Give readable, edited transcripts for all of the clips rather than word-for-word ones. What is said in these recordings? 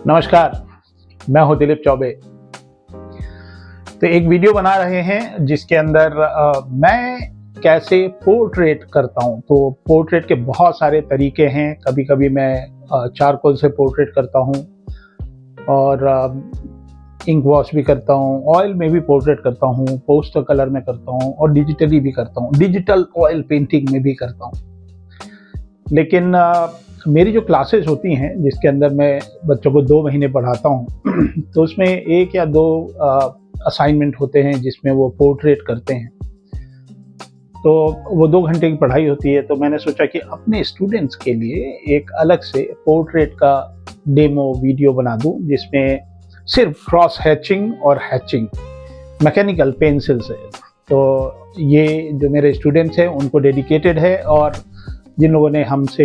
नमस्कार, मैं हूं दिलीप चौबे। तो एक वीडियो बना रहे हैं जिसके अंदर मैं कैसे पोर्ट्रेट करता हूं। तो पोर्ट्रेट के बहुत सारे तरीके हैं। कभी कभी मैं चारकोल से पोर्ट्रेट करता हूं और इंक वॉश भी करता हूं, ऑयल में भी पोर्ट्रेट करता हूं, पोस्टर कलर में करता हूं और डिजिटली भी करता हूं, डिजिटल ऑयल पेंटिंग में भी करता हूं। लेकिन मेरी जो क्लासेस होती हैं जिसके अंदर मैं बच्चों को 2 महीने पढ़ाता हूँ तो उसमें 1 या 2 असाइनमेंट होते हैं जिसमें वो पोर्ट्रेट करते हैं। तो वो 2 घंटे की पढ़ाई होती है। तो मैंने सोचा कि अपने स्टूडेंट्स के लिए एक अलग से पोर्ट्रेट का डेमो वीडियो बना दूं जिसमें सिर्फ क्रॉस हैचिंग और हैचिंग मैकेनिकल पेंसिल से। तो ये जो मेरे स्टूडेंट्स हैं उनको डेडिकेटेड है और जिन लोगों ने हमसे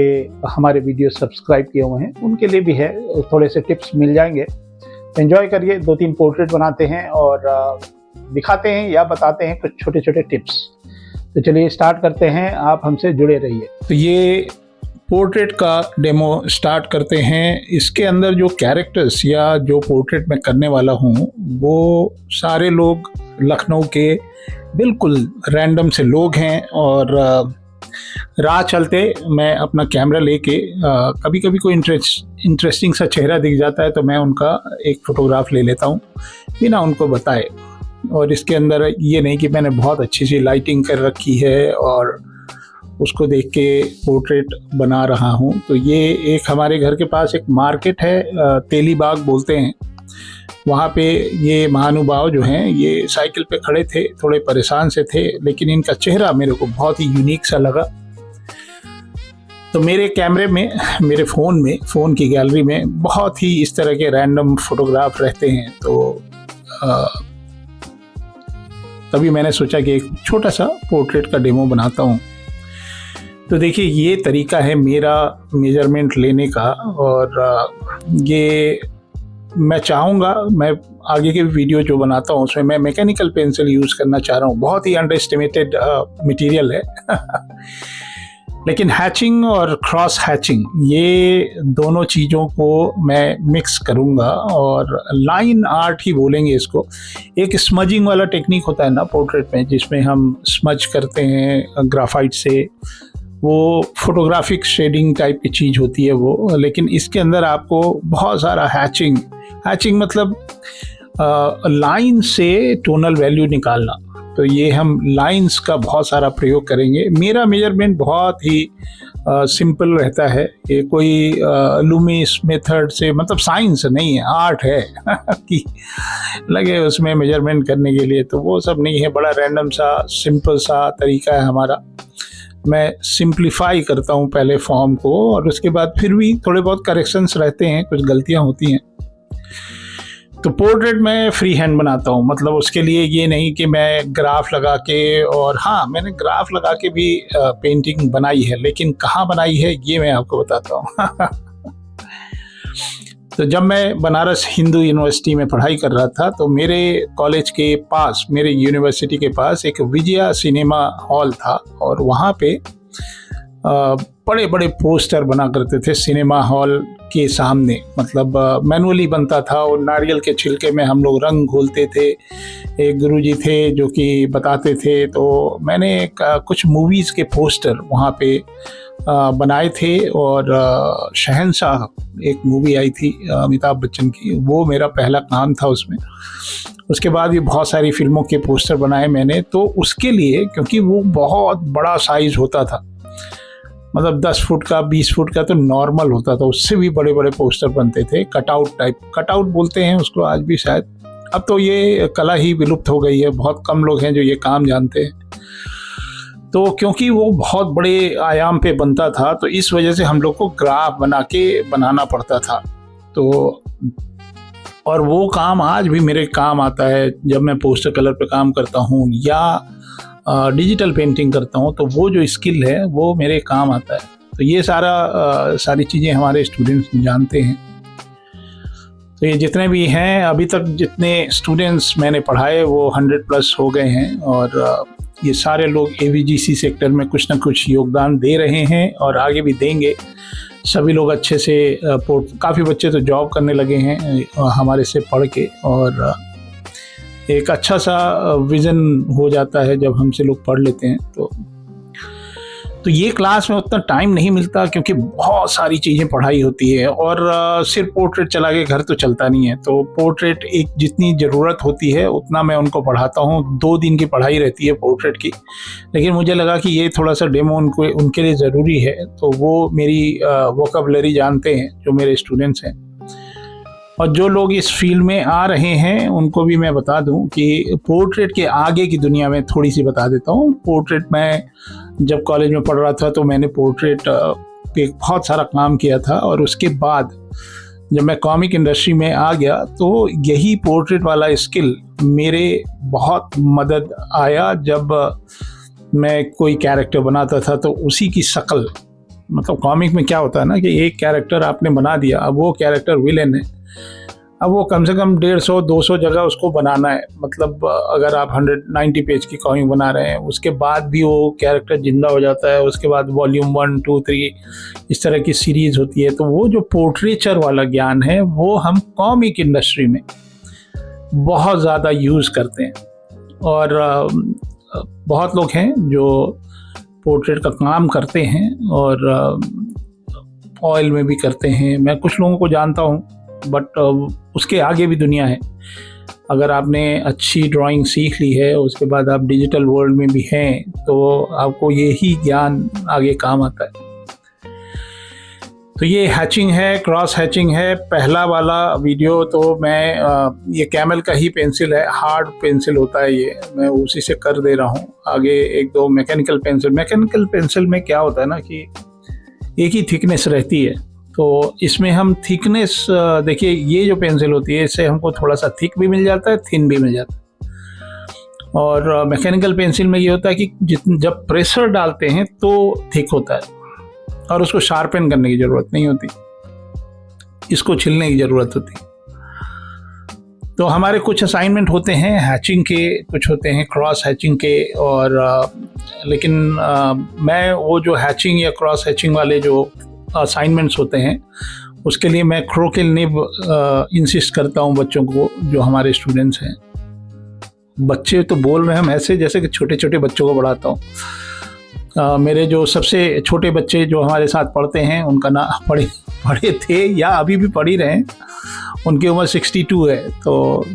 हमारे वीडियो सब्सक्राइब किए हुए हैं उनके लिए भी है। थोड़े से टिप्स मिल जाएंगे। एंजॉय करिए। 2-3 पोर्ट्रेट बनाते हैं और दिखाते हैं या बताते हैं कुछ छोटे छोटे टिप्स। तो चलिए स्टार्ट करते हैं, आप हमसे जुड़े रहिए। तो ये पोर्ट्रेट का डेमो स्टार्ट करते हैं। इसके अंदर जो कैरेक्टर्स या जो पोर्ट्रेट मैं करने वाला हूँ वो सारे लोग लखनऊ के बिल्कुल रैंडम से लोग हैं और राह चलते मैं अपना कैमरा लेके कभी कभी कोई इंटरेस्टिंग सा चेहरा दिख जाता है तो मैं उनका एक फ़ोटोग्राफ ले लेता हूँ बिना उनको बताए। और इसके अंदर ये नहीं कि मैंने बहुत अच्छी सी लाइटिंग कर रखी है और उसको देख के पोर्ट्रेट बना रहा हूँ। तो ये एक हमारे घर के पास एक मार्केट है, तेली बाग बोलते हैं। वहाँ पे ये महानुभाव जो हैं ये साइकिल पे खड़े थे, थोड़े परेशान से थे, लेकिन इनका चेहरा मेरे को बहुत ही यूनिक सा लगा। तो मेरे कैमरे में, मेरे फ़ोन की गैलरी में बहुत ही इस तरह के रैंडम फोटोग्राफ रहते हैं। तो तभी मैंने सोचा कि एक छोटा सा पोर्ट्रेट का डेमो बनाता हूँ। तो देखिए ये तरीका है मेरा मेजरमेंट लेने का और ये मैं चाहूँगा मैं आगे के वीडियो जो बनाता हूँ उसमें मैं मैकेनिकल पेंसिल यूज़ करना चाह रहा हूँ। बहुत ही अंडरएस्टिमेटेड मटेरियल है लेकिन हैचिंग और क्रॉस हैचिंग ये दोनों चीज़ों को मैं मिक्स करूँगा और लाइन आर्ट ही बोलेंगे इसको। एक स्मजिंग वाला टेक्निक होता है ना पोर्ट्रेट में, जिसमें हम स्मज करते हैं ग्राफाइट से, वो फोटोग्राफिक शेडिंग टाइप की चीज़ होती है वो। लेकिन इसके अंदर आपको बहुत सारा हैचिंग मतलब लाइन से टोनल वैल्यू निकालना। तो ये हम लाइंस का बहुत सारा प्रयोग करेंगे। मेरा मेजरमेंट बहुत ही सिंपल रहता है। ये कोई लूमिस मेथड से, मतलब साइंस नहीं है, आर्ट है कि लगे उसमें मेजरमेंट करने के लिए। तो वो सब नहीं है, बड़ा रैंडम सा सिंपल सा तरीका है हमारा। मैं सिंप्लीफाई करता हूँ पहले फॉर्म को और उसके बाद फिर भी थोड़े बहुत करेक्शंस रहते हैं, कुछ गलतियाँ होती हैं। तो पोर्ट्रेट मैं फ्री हैंड बनाता हूँ, मतलब उसके लिए ये नहीं कि मैं ग्राफ लगा के, और हाँ मैंने ग्राफ लगा के भी पेंटिंग बनाई है, लेकिन कहाँ बनाई है ये मैं आपको बताता हूँ। तो जब मैं बनारस हिंदू यूनिवर्सिटी में पढ़ाई कर रहा था तो मेरे कॉलेज के पास, मेरे यूनिवर्सिटी के पास एक विजया सिनेमा हॉल था और वहाँ पे बड़े बड़े पोस्टर बना करते थे सिनेमा हॉल के सामने। मतलब मैनुअली बनता था और नारियल के छिलके में हम लोग रंग घोलते थे। एक गुरुजी थे जो कि बताते थे। तो मैंने कुछ मूवीज़ के पोस्टर वहाँ पे बनाए थे और शहंशाह एक मूवी आई थी अमिताभ बच्चन की, वो मेरा पहला काम था उसमें। उसके बाद भी बहुत सारी फिल्मों के पोस्टर बनाए मैंने। तो उसके लिए, क्योंकि वो बहुत बड़ा साइज़ होता था, मतलब 10 फुट का 20 फुट का तो नॉर्मल होता था, उससे भी बड़े बड़े पोस्टर बनते थे, कटआउट टाइप, कटआउट बोलते हैं उसको आज भी शायद। अब तो ये कला ही विलुप्त हो गई है, बहुत कम लोग हैं जो ये काम जानते हैं। तो क्योंकि वो बहुत बड़े आयाम पे बनता था तो इस वजह से हम लोग को ग्राफ बना के बनाना पड़ता था। तो और वो काम आज भी मेरे काम आता है जब मैं पोस्टर कलर पे काम करता हूँ या डिजिटल पेंटिंग करता हूँ, तो वो जो स्किल है वो मेरे काम आता है। तो ये सारी चीज़ें हमारे स्टूडेंट्स जानते हैं। तो ये जितने भी हैं अभी तक, जितने स्टूडेंट्स मैंने पढ़ाए वो 100+ हो गए हैं और ये सारे लोग AVGC सेक्टर में कुछ ना कुछ योगदान दे रहे हैं और आगे भी देंगे। सभी लोग अच्छे से काफ़ी बच्चे तो जॉब करने लगे हैं हमारे से पढ़ के, और एक अच्छा सा विज़न हो जाता है जब हमसे लोग पढ़ लेते हैं। तो ये क्लास में उतना टाइम नहीं मिलता क्योंकि बहुत सारी चीज़ें पढ़ाई होती है, और सिर्फ पोर्ट्रेट चला के घर तो चलता नहीं है। तो पोर्ट्रेट एक जितनी ज़रूरत होती है उतना मैं उनको पढ़ाता हूँ। 2 दिन की पढ़ाई रहती है पोर्ट्रेट की, लेकिन मुझे लगा कि ये थोड़ा सा डेमो उनके लिए ज़रूरी है, तो वो मेरी वोकैबुलरी जानते हैं जो मेरे स्टूडेंट्स हैं। और जो लोग इस फील्ड में आ रहे हैं उनको भी मैं बता दूं कि पोर्ट्रेट के आगे की दुनिया में थोड़ी सी बता देता हूं। पोर्ट्रेट मैं जब कॉलेज में पढ़ रहा था तो मैंने पोर्ट्रेट पे बहुत सारा काम किया था, और उसके बाद जब मैं कॉमिक इंडस्ट्री में आ गया तो यही पोर्ट्रेट वाला स्किल मेरे बहुत मदद आया। जब मैं कोई कैरेक्टर बनाता था तो उसी की शक्ल, मतलब कॉमिक में क्या होता है ना कि एक कैरेक्टर आपने बना दिया, अब वो कैरेक्टर विलेन है, अब वो कम से कम 150-200 जगह उसको बनाना है। मतलब अगर आप 190 पेज की कॉमिक बना रहे हैं उसके बाद भी वो कैरेक्टर जिंदा हो जाता है, उसके बाद वॉल्यूम 1, 2, 3 इस तरह की सीरीज होती है। तो वो जो पोर्ट्रेचर वाला ज्ञान है वो हम कॉमिक इंडस्ट्री में बहुत ज़्यादा यूज़ करते हैं, और बहुत लोग हैं जो पोर्ट्रेट का काम करते हैं और ऑयल में भी करते हैं। मैं कुछ लोगों को जानता हूँ, बट उसके आगे भी दुनिया है। अगर आपने अच्छी ड्राइंग सीख ली है, उसके बाद आप डिजिटल वर्ल्ड में भी हैं, तो आपको यही ज्ञान आगे काम आता है। तो ये हैचिंग है, क्रॉस हैचिंग है। पहला वाला वीडियो तो मैं ये कैमल का ही पेंसिल है, हार्ड पेंसिल होता है ये, मैं उसी से कर दे रहा हूँ। आगे 1-2 मैकेनिकल पेंसिल में क्या होता है ना कि एक ही थिकनेस रहती है, तो इसमें हम थिकनेस देखिए, ये जो पेंसिल होती है इससे हमको थोड़ा सा थिक भी मिल जाता है, थिन भी मिल जाता है। और मैकेनिकल पेंसिल में ये होता है कि जब प्रेशर डालते हैं तो थिक होता है, और उसको शार्पन करने की ज़रूरत नहीं होती, इसको छिलने की ज़रूरत होती। तो हमारे कुछ असाइनमेंट होते हैं हैचिंग के, कुछ होते हैं क्रॉस हैचिंग के, और लेकिन मैं वो जो हैचिंग या क्रॉस हैचिंग वाले जो असाइनमेंट्स होते हैं उसके लिए मैं क्रोकिल निब इंसिस्ट करता हूँ बच्चों को, जो हमारे स्टूडेंट्स हैं। बच्चे तो बोल रहे हैं हम ऐसे जैसे कि छोटे छोटे बच्चों को पढ़ाता हूँ। मेरे जो सबसे छोटे बच्चे जो हमारे साथ पढ़ते हैं उनका नाम पढ़े थे या अभी भी पढ़ ही रहे हैं, उनकी उम्र 62 है। तो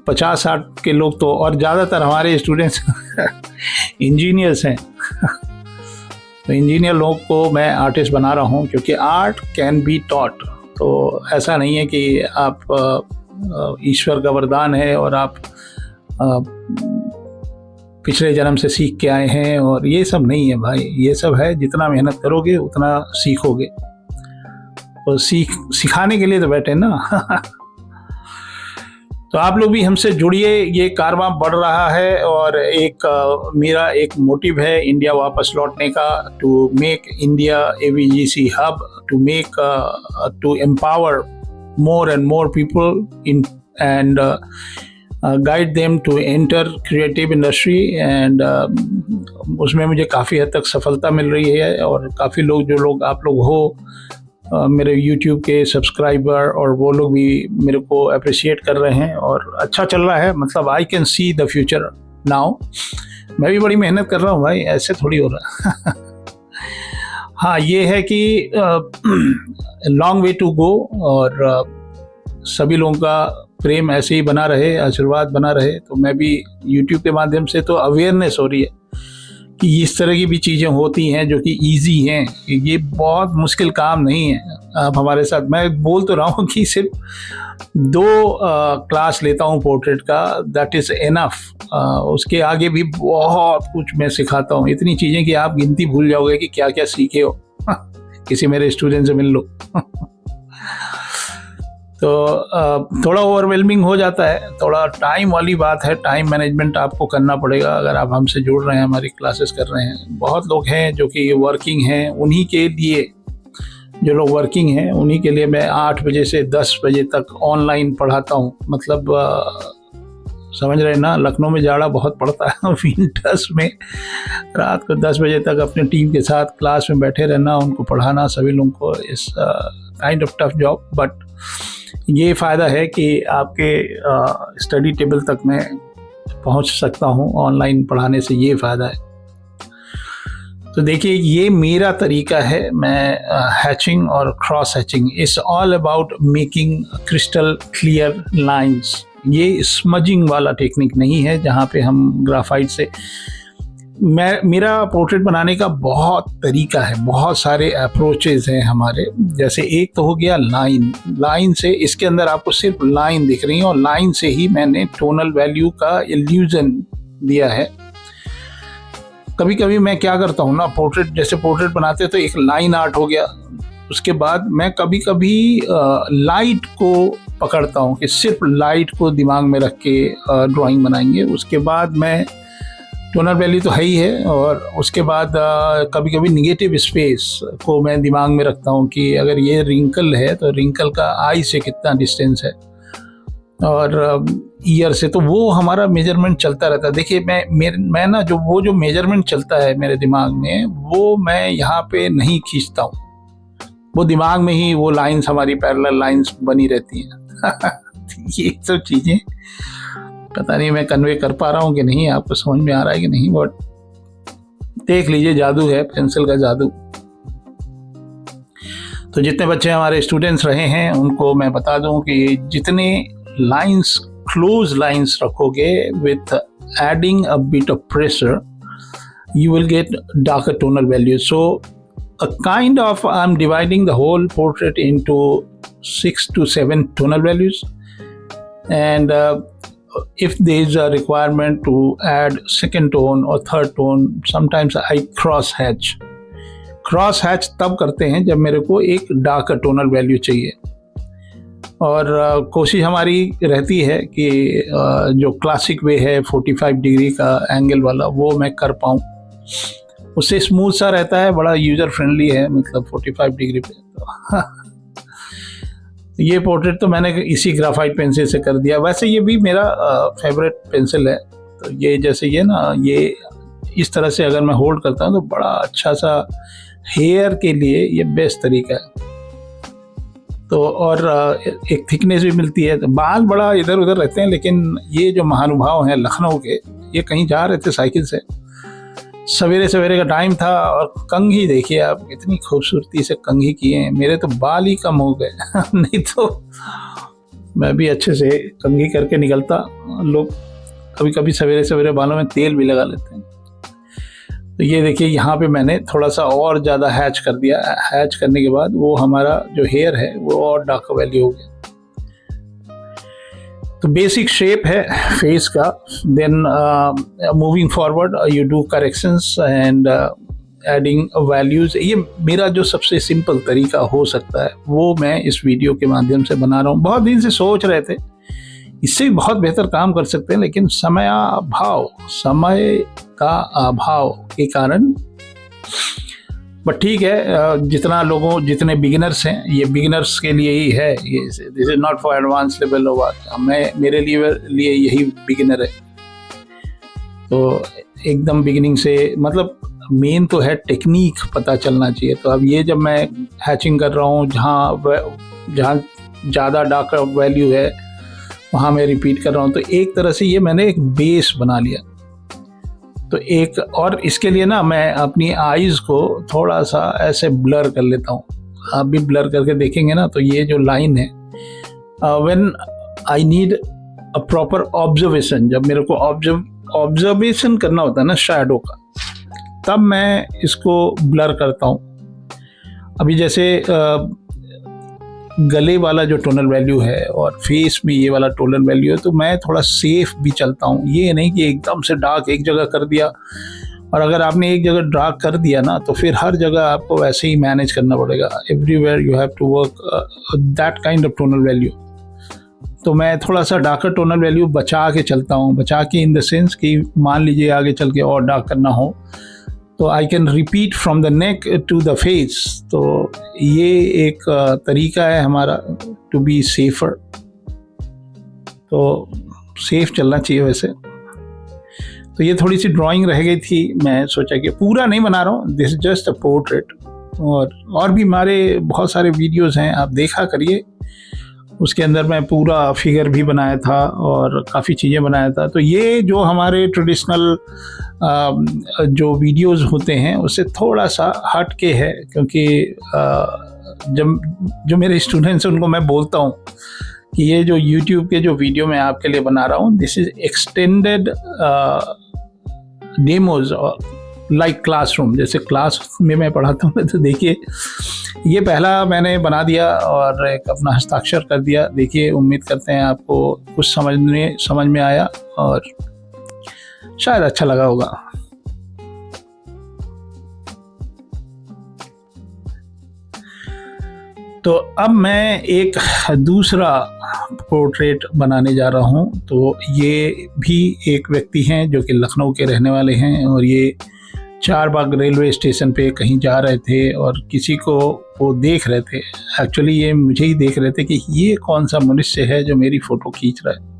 50-60 के लोग तो, और ज़्यादातर हमारे स्टूडेंट्स इंजीनियर्स हैं। तो इंजीनियर लोग को मैं आर्टिस्ट बना रहा हूँ, क्योंकि आर्ट कैन बी टॉट। तो ऐसा नहीं है कि आप ईश्वर का वरदान है और आप पिछले जन्म से सीख के आए हैं, और ये सब नहीं है भाई। ये सब है जितना मेहनत करोगे उतना सीखोगे, और सिखाने के लिए तो बैठे ना। तो आप लोग भी हमसे जुड़िए, ये कारवां बढ़ रहा है, और मेरा एक मोटिव है इंडिया वापस लौटने का, to make India AVGC hub, to empower more and more people and guide them to enter creative industry, and उसमें मुझे काफ़ी हद तक सफलता मिल रही है। और काफ़ी लोग, जो लोग आप लोग हो मेरे YouTube के सब्सक्राइबर, और वो लोग भी मेरे को अप्रिशिएट कर रहे हैं, और अच्छा चल रहा है। मतलब I can see the future now. मैं भी बड़ी मेहनत कर रहा हूँ भाई, ऐसे थोड़ी हो रहा है। हाँ, ये है कि लॉन्ग वे टू गो, और सभी लोगों का प्रेम ऐसे ही बना रहे, आशीर्वाद बना रहे। तो मैं भी YouTube के माध्यम से तो अवेयरनेस हो रही है कि इस तरह की भी चीज़ें होती हैं जो कि इजी हैं, ये बहुत मुश्किल काम नहीं है। आप हमारे साथ, मैं बोल तो रहा हूँ कि सिर्फ 2 क्लास लेता हूँ पोर्ट्रेट का, दैट इज़ इनफ। उसके आगे भी बहुत कुछ मैं सिखाता हूँ, इतनी चीज़ें कि आप गिनती भूल जाओगे कि क्या क्या सीखे हो। किसी मेरे स्टूडेंट से मिल लो। तो थोड़ा ओवरवेलमिंग हो जाता है, थोड़ा टाइम वाली बात है। टाइम मैनेजमेंट आपको करना पड़ेगा अगर आप हमसे जुड़ रहे हैं, हमारी क्लासेस कर रहे हैं। बहुत लोग हैं जो कि वर्किंग हैं, उन्हीं के लिए, जो लोग वर्किंग हैं उन्हीं के लिए मैं 8 बजे से 10 बजे तक ऑनलाइन पढ़ाता हूँ। मतलब समझ रहे हैं ना, लखनऊ में जाड़ा बहुत पड़ता है विंटर्स में रात को 10 बजे तक अपने टीम के साथ क्लास में बैठे रहना, उनको पढ़ाना, सभी लोगों को इस kind of tough job. But ये फ़ायदा है कि आपके स्टडी टेबल तक मैं पहुंच सकता हूं ऑनलाइन पढ़ाने से, ये फ़ायदा है। तो देखिए ये मेरा तरीका है, मैं हैचिंग और cross hatching, it's all about making crystal clear lines. ये स्मजिंग वाला टेक्निक नहीं है जहाँ पे हम ग्राफाइट से, मेरा पोर्ट्रेट बनाने का बहुत तरीका है, बहुत सारे अप्रोचेज हैं हमारे। जैसे एक तो हो गया लाइन से, इसके अंदर आपको सिर्फ लाइन दिख रही है और लाइन से ही मैंने टोनल वैल्यू का इल्यूजन दिया है। कभी कभी मैं क्या करता हूँ ना, जैसे पोर्ट्रेट बनाते तो एक लाइन आर्ट हो गया, उसके बाद मैं कभी कभी लाइट को पकड़ता हूँ कि सिर्फ लाइट को दिमाग में रख के ड्राइंग बनाएंगे। उसके बाद मैं टोनल वैल्यू तो है ही है, और उसके बाद कभी कभी निगेटिव स्पेस को मैं दिमाग में रखता हूँ कि अगर ये रिंकल है तो रिंकल का आई से कितना डिस्टेंस है और ईयर से, तो वो हमारा मेजरमेंट चलता रहता है। देखिए मैं ना जो मेजरमेंट चलता है मेरे दिमाग में, वो मैं यहाँ पे नहीं खींचता हूँ, वो दिमाग में ही वो लाइंस, हमारी पैरेलल लाइंस बनी रहती हैं ये सब चीज़ें पता नहीं मैं कन्वे कर पा रहा हूँ कि नहीं, आपको समझ में आ रहा है कि नहीं, बट देख लीजिए, जादू है पेंसिल का जादू। तो जितने बच्चे हमारे स्टूडेंट्स रहे हैं उनको मैं बता दूं कि जितने लाइंस, क्लोज लाइंस रखोगे with adding a bit of pressure, you will get darker tonal values. So a kind of, I'm dividing the whole portrait into 6 to 7 tonal values, and if there is a requirement to add second tone or third tone, sometimes I cross hatch तब करते हैं जब मेरे को एक darker tonal value चाहिए। और कोशिश हमारी रहती है कि जो क्लासिक वे है 45 डिग्री का एंगल वाला, वो मैं कर पाऊँ, उससे स्मूथ सा रहता है, बड़ा यूज़र फ्रेंडली है, मतलब 45 डिग्री पे। तो ये पोर्ट्रेट तो मैंने इसी ग्राफाइट पेंसिल से कर दिया। वैसे ये भी मेरा फेवरेट पेंसिल है। तो ये जैसे ये ना, ये इस तरह से अगर मैं होल्ड करता हूँ तो बड़ा अच्छा सा हेयर के लिए ये बेस्ट तरीका है। तो और एक थिकनेस भी मिलती है। तो बाल बड़ा इधर उधर रहते हैं, लेकिन ये जो महानुभाव हैं लखनऊ के, ये कहीं जा रहे थे साइकिल से, सवेरे सवेरे का टाइम था, और कंघी देखिए आप, कितनी खूबसूरती से कंघी किए हैं। मेरे तो बाल ही कम हो गए नहीं तो मैं भी अच्छे से कंघी करके निकलता। लोग कभी कभी सवेरे सवेरे बालों में तेल भी लगा लेते हैं। तो ये देखिए यहाँ पे मैंने थोड़ा सा और ज़्यादा हैच कर दिया। हैच करने के बाद वो हमारा जो हेयर है वो और डार्क वैल्यू हो गया। तो बेसिक शेप है फेस का। Then moving forward you do corrections and adding values. ये मेरा जो सबसे सिंपल तरीका हो सकता है वो मैं इस वीडियो के माध्यम से बना रहा हूँ। बहुत दिन से सोच रहे थे इससे भी बहुत बेहतर काम कर सकते हैं, लेकिन समय का अभाव के कारण। बट ठीक है, जितने बिगिनर्स हैं, ये बिगिनर्स के लिए ही है, ये this is not for advance level of. मेरे लिए यही बिगिनर है। तो एकदम बिगिनिंग से, मतलब मेन तो है टेक्निक पता चलना चाहिए। तो अब ये जब मैं हैचिंग कर रहा हूँ, जहाँ ज़्यादा डार्क वैल्यू है वहाँ मैं रिपीट कर रहा हूँ, तो एक तरह से ये मैंने एक बेस बना लिया। तो एक और इसके लिए ना मैं अपनी आईज़ को थोड़ा सा ऐसे ब्लर कर लेता हूँ। आप भी ब्लर करके देखेंगे ना, तो ये जो लाइन है, when I need a proper observation, जब मेरे को ऑब्जर्वेशन करना होता है ना शैडो का, तब मैं इसको ब्लर करता हूँ। अभी जैसे गले वाला जो टोनल वैल्यू है और फेस में ये वाला टोनल वैल्यू है, तो मैं थोड़ा सेफ भी चलता हूँ। ये नहीं कि एकदम से डार्क एक जगह कर दिया, और अगर आपने एक जगह डार्क कर दिया ना, तो फिर हर जगह आपको वैसे ही मैनेज करना पड़ेगा। Everywhere you have to work that kind of tonal value. तो मैं थोड़ा सा डार्कर टोनल वैल्यू बचा के चलता हूँ। बचा के इन द सेंस कि मान लीजिए आगे चल के और डार्क करना हो, तो I can repeat from the neck to the face. तो ये एक तरीका है हमारा टू बी सेफर। तो सेफ चलना चाहिए वैसे। तो ये थोड़ी सी ड्राइंग रह गई थी, मैं सोचा कि पूरा नहीं बना रहा हूँ, this is just a portrait. और भी हमारे बहुत सारे वीडियोस हैं, आप देखा करिए, उसके अंदर मैं पूरा फिगर भी बनाया था और काफ़ी चीज़ें बनाया था। तो ये जो हमारे ट्रेडिशनल जो वीडियोस होते हैं उससे थोड़ा सा हट के है, क्योंकि जब जो मेरे स्टूडेंट्स हैं उनको मैं बोलता हूँ कि ये जो YouTube के जो वीडियो मैं आपके लिए बना रहा हूँ, this is extended demos like classroom, जैसे क्लास में मैं पढ़ाता हूँ। तो देखिए ये पहला मैंने बना दिया और एक अपना हस्ताक्षर कर दिया। देखिए, उम्मीद करते हैं आपको कुछ समझ में आया और शायद अच्छा लगा होगा। तो अब मैं एक दूसरा पोर्ट्रेट बनाने जा रहा हूँ। तो ये भी एक व्यक्ति हैं जो कि लखनऊ के रहने वाले हैं, और ये चारबाग रेलवे स्टेशन पे कहीं जा रहे थे और किसी को वो देख रहे थे। एक्चुअली ये मुझे ही देख रहे थे कि ये कौन सा मनुष्य है जो मेरी फ़ोटो खींच रहा है।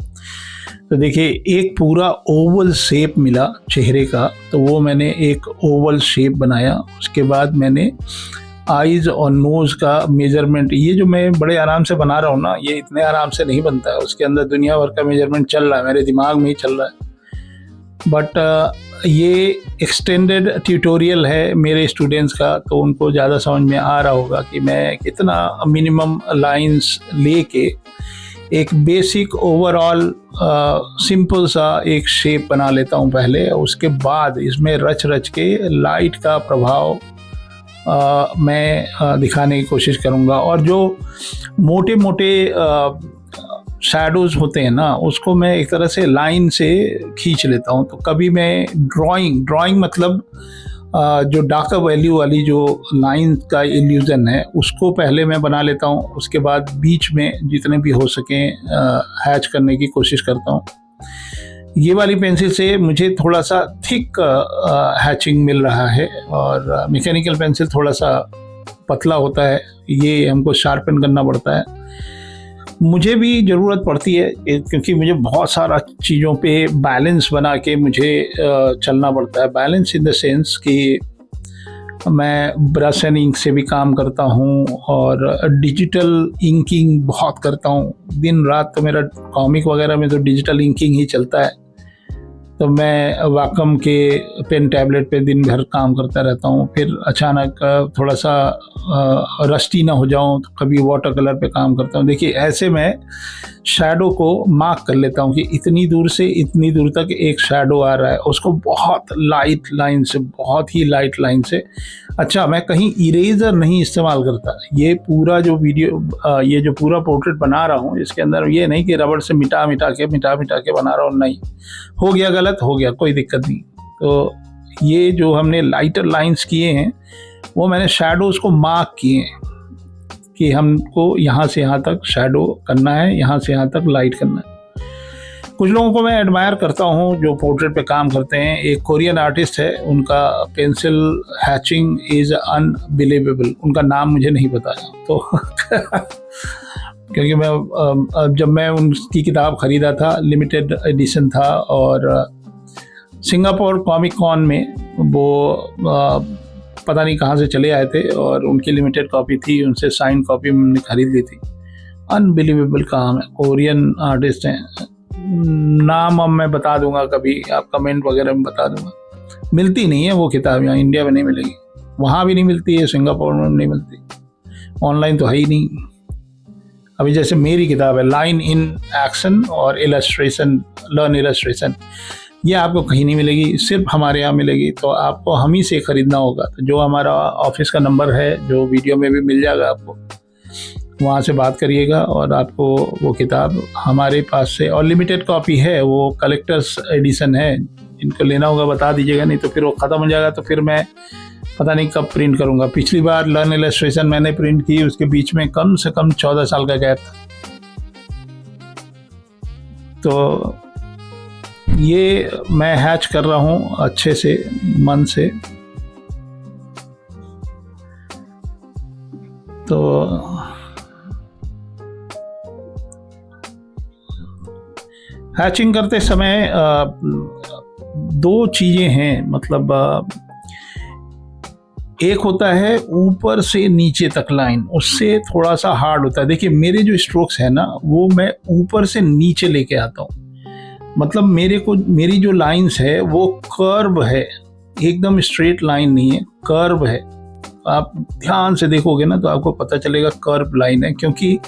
तो देखिए, एक पूरा ओवल शेप मिला चेहरे का, तो वो मैंने एक ओवल शेप बनाया। उसके बाद मैंने आइज़ और नोज़ का मेजरमेंट, ये जो मैं बड़े आराम से बना रहा हूँ ना, ये इतने आराम से नहीं बनता है, उसके अंदर दुनिया भर का मेजरमेंट चल रहा है, मेरे दिमाग में ही चल रहा है। बट ये एक्सटेंडेड ट्यूटोरियल है मेरे स्टूडेंट्स का, तो उनको ज़्यादा समझ में आ रहा होगा कि मैं कितना मिनिमम लाइंस लेके एक बेसिक ओवरऑल सिंपल सा एक शेप बना लेता हूँ पहले। उसके बाद इसमें रच रच के लाइट का प्रभाव मैं दिखाने की कोशिश करूँगा। और जो मोटे मोटे शैडोज़ होते हैं ना, उसको मैं एक तरह से लाइन से खींच लेता हूँ। तो कभी मैं ड्राइंग मतलब जो डार्क वैल्यू वाली जो लाइन का इल्यूज़न है उसको पहले मैं बना लेता हूँ। उसके बाद बीच में जितने भी हो सकें हैच करने की कोशिश करता हूँ। ये वाली पेंसिल से मुझे थोड़ा सा थिक हैचिंग मिल रहा है, और मैकेनिकल पेंसिल थोड़ा सा पतला होता है, ये हमको शार्पन करना पड़ता है। मुझे भी ज़रूरत पड़ती है क्योंकि मुझे बहुत सारा चीज़ों पे बैलेंस बना के मुझे चलना पड़ता है। बैलेंस इन द सेंस कि मैं ब्रश एंड इंक से भी काम करता हूँ और डिजिटल इंकिंग बहुत करता हूँ। दिन रात तो मेरा कॉमिक वगैरह में तो डिजिटल इंकिंग ही चलता है। तो मैं वाकम के पेन टैबलेट पे दिन भर काम करता रहता हूँ। फिर अचानक थोड़ा सा रस्टी ना हो जाऊँ तो कभी वाटर कलर पे काम करता हूँ। देखिए, ऐसे मैं शैडो को मार्क कर लेता हूँ कि इतनी दूर से इतनी दूर तक एक शैडो आ रहा है, उसको बहुत लाइट लाइन से, बहुत ही लाइट लाइन से। अच्छा, मैं कहीं इरेजर नहीं इस्तेमाल करता। ये पूरा जो वीडियो, ये जो पूरा पोर्ट्रेट बना रहा हूँ, इसके अंदर ये नहीं कि रबड़ से मिटा मिटा के बना रहा हूँ, नहीं। हो गया गलत, हो गया, कोई दिक्कत नहीं। तो ये जो हमने लाइटर लाइंस किए हैं वो मैंने शैडोज़ को मार्क किए हैं कि हमको यहाँ से यहाँ तक शैडो करना है, यहाँ से यहाँ तक लाइट करना है। कुछ लोगों को मैं एडमायर करता हूँ जो पोर्ट्रेट पे काम करते हैं। एक कोरियन आर्टिस्ट है, उनका पेंसिल हैचिंग इज़ अनबिलीवेबल। उनका नाम मुझे नहीं पता तो क्योंकि मैं जब मैं उनकी किताब ख़रीदा था, लिमिटेड एडिशन था, और सिंगापुर कॉमिक कॉन में वो पता नहीं कहाँ से चले आए थे और उनकी लिमिटेड कॉपी थी, उनसे साइन कॉपी मैंने खरीद ली थी। अनबिलीवेबल काम है, कोरियन आर्टिस्ट हैं। नाम अब मैं बता दूंगा, कभी आप कमेंट वगैरह में बता दूंगा। मिलती नहीं है वो किताब, यहाँ इंडिया में नहीं मिलेगी, वहाँ भी नहीं मिलती है, सिंगापुर में नहीं मिलती, ऑनलाइन तो है ही नहीं। अभी जैसे मेरी किताब है लाइन इन एक्शन और इलस्ट्रेशन, लर्न इलस्ट्रेशन, ये आपको कहीं नहीं मिलेगी, सिर्फ हमारे यहाँ मिलेगी। तो आपको हम ही से ख़रीदना होगा। तो जो हमारा ऑफिस का नंबर है, जो वीडियो में भी मिल जाएगा आपको, वहाँ से बात करिएगा और आपको वो किताब हमारे पास से, और लिमिटेड कॉपी है, वो कलेक्टर्स एडिशन है। इनको लेना होगा बता दीजिएगा, नहीं तो फिर वो ख़त्म हो जाएगा, तो फिर मैं पता नहीं कब प्रिंट करूँगा। पिछली बार लर्न इलस्ट्रेशन मैंने प्रिंट की, उसके बीच में कम से कम 14 साल का गैप था। तो ये मैं हैच कर रहा हूँ अच्छे से, मन से। तो हैचिंग करते समय दो चीज़ें हैं, मतलब एक होता है ऊपर से नीचे तक लाइन, उससे थोड़ा सा हार्ड होता है। देखिए मेरे जो स्ट्रोक्स है ना वो मैं ऊपर से नीचे लेके आता हूँ, मतलब मेरी जो लाइंस है वो कर्व है, एकदम स्ट्रेट लाइन नहीं है, कर्व है। आप ध्यान से देखोगे ना तो आपको पता चलेगा कर्व लाइन है, क्योंकि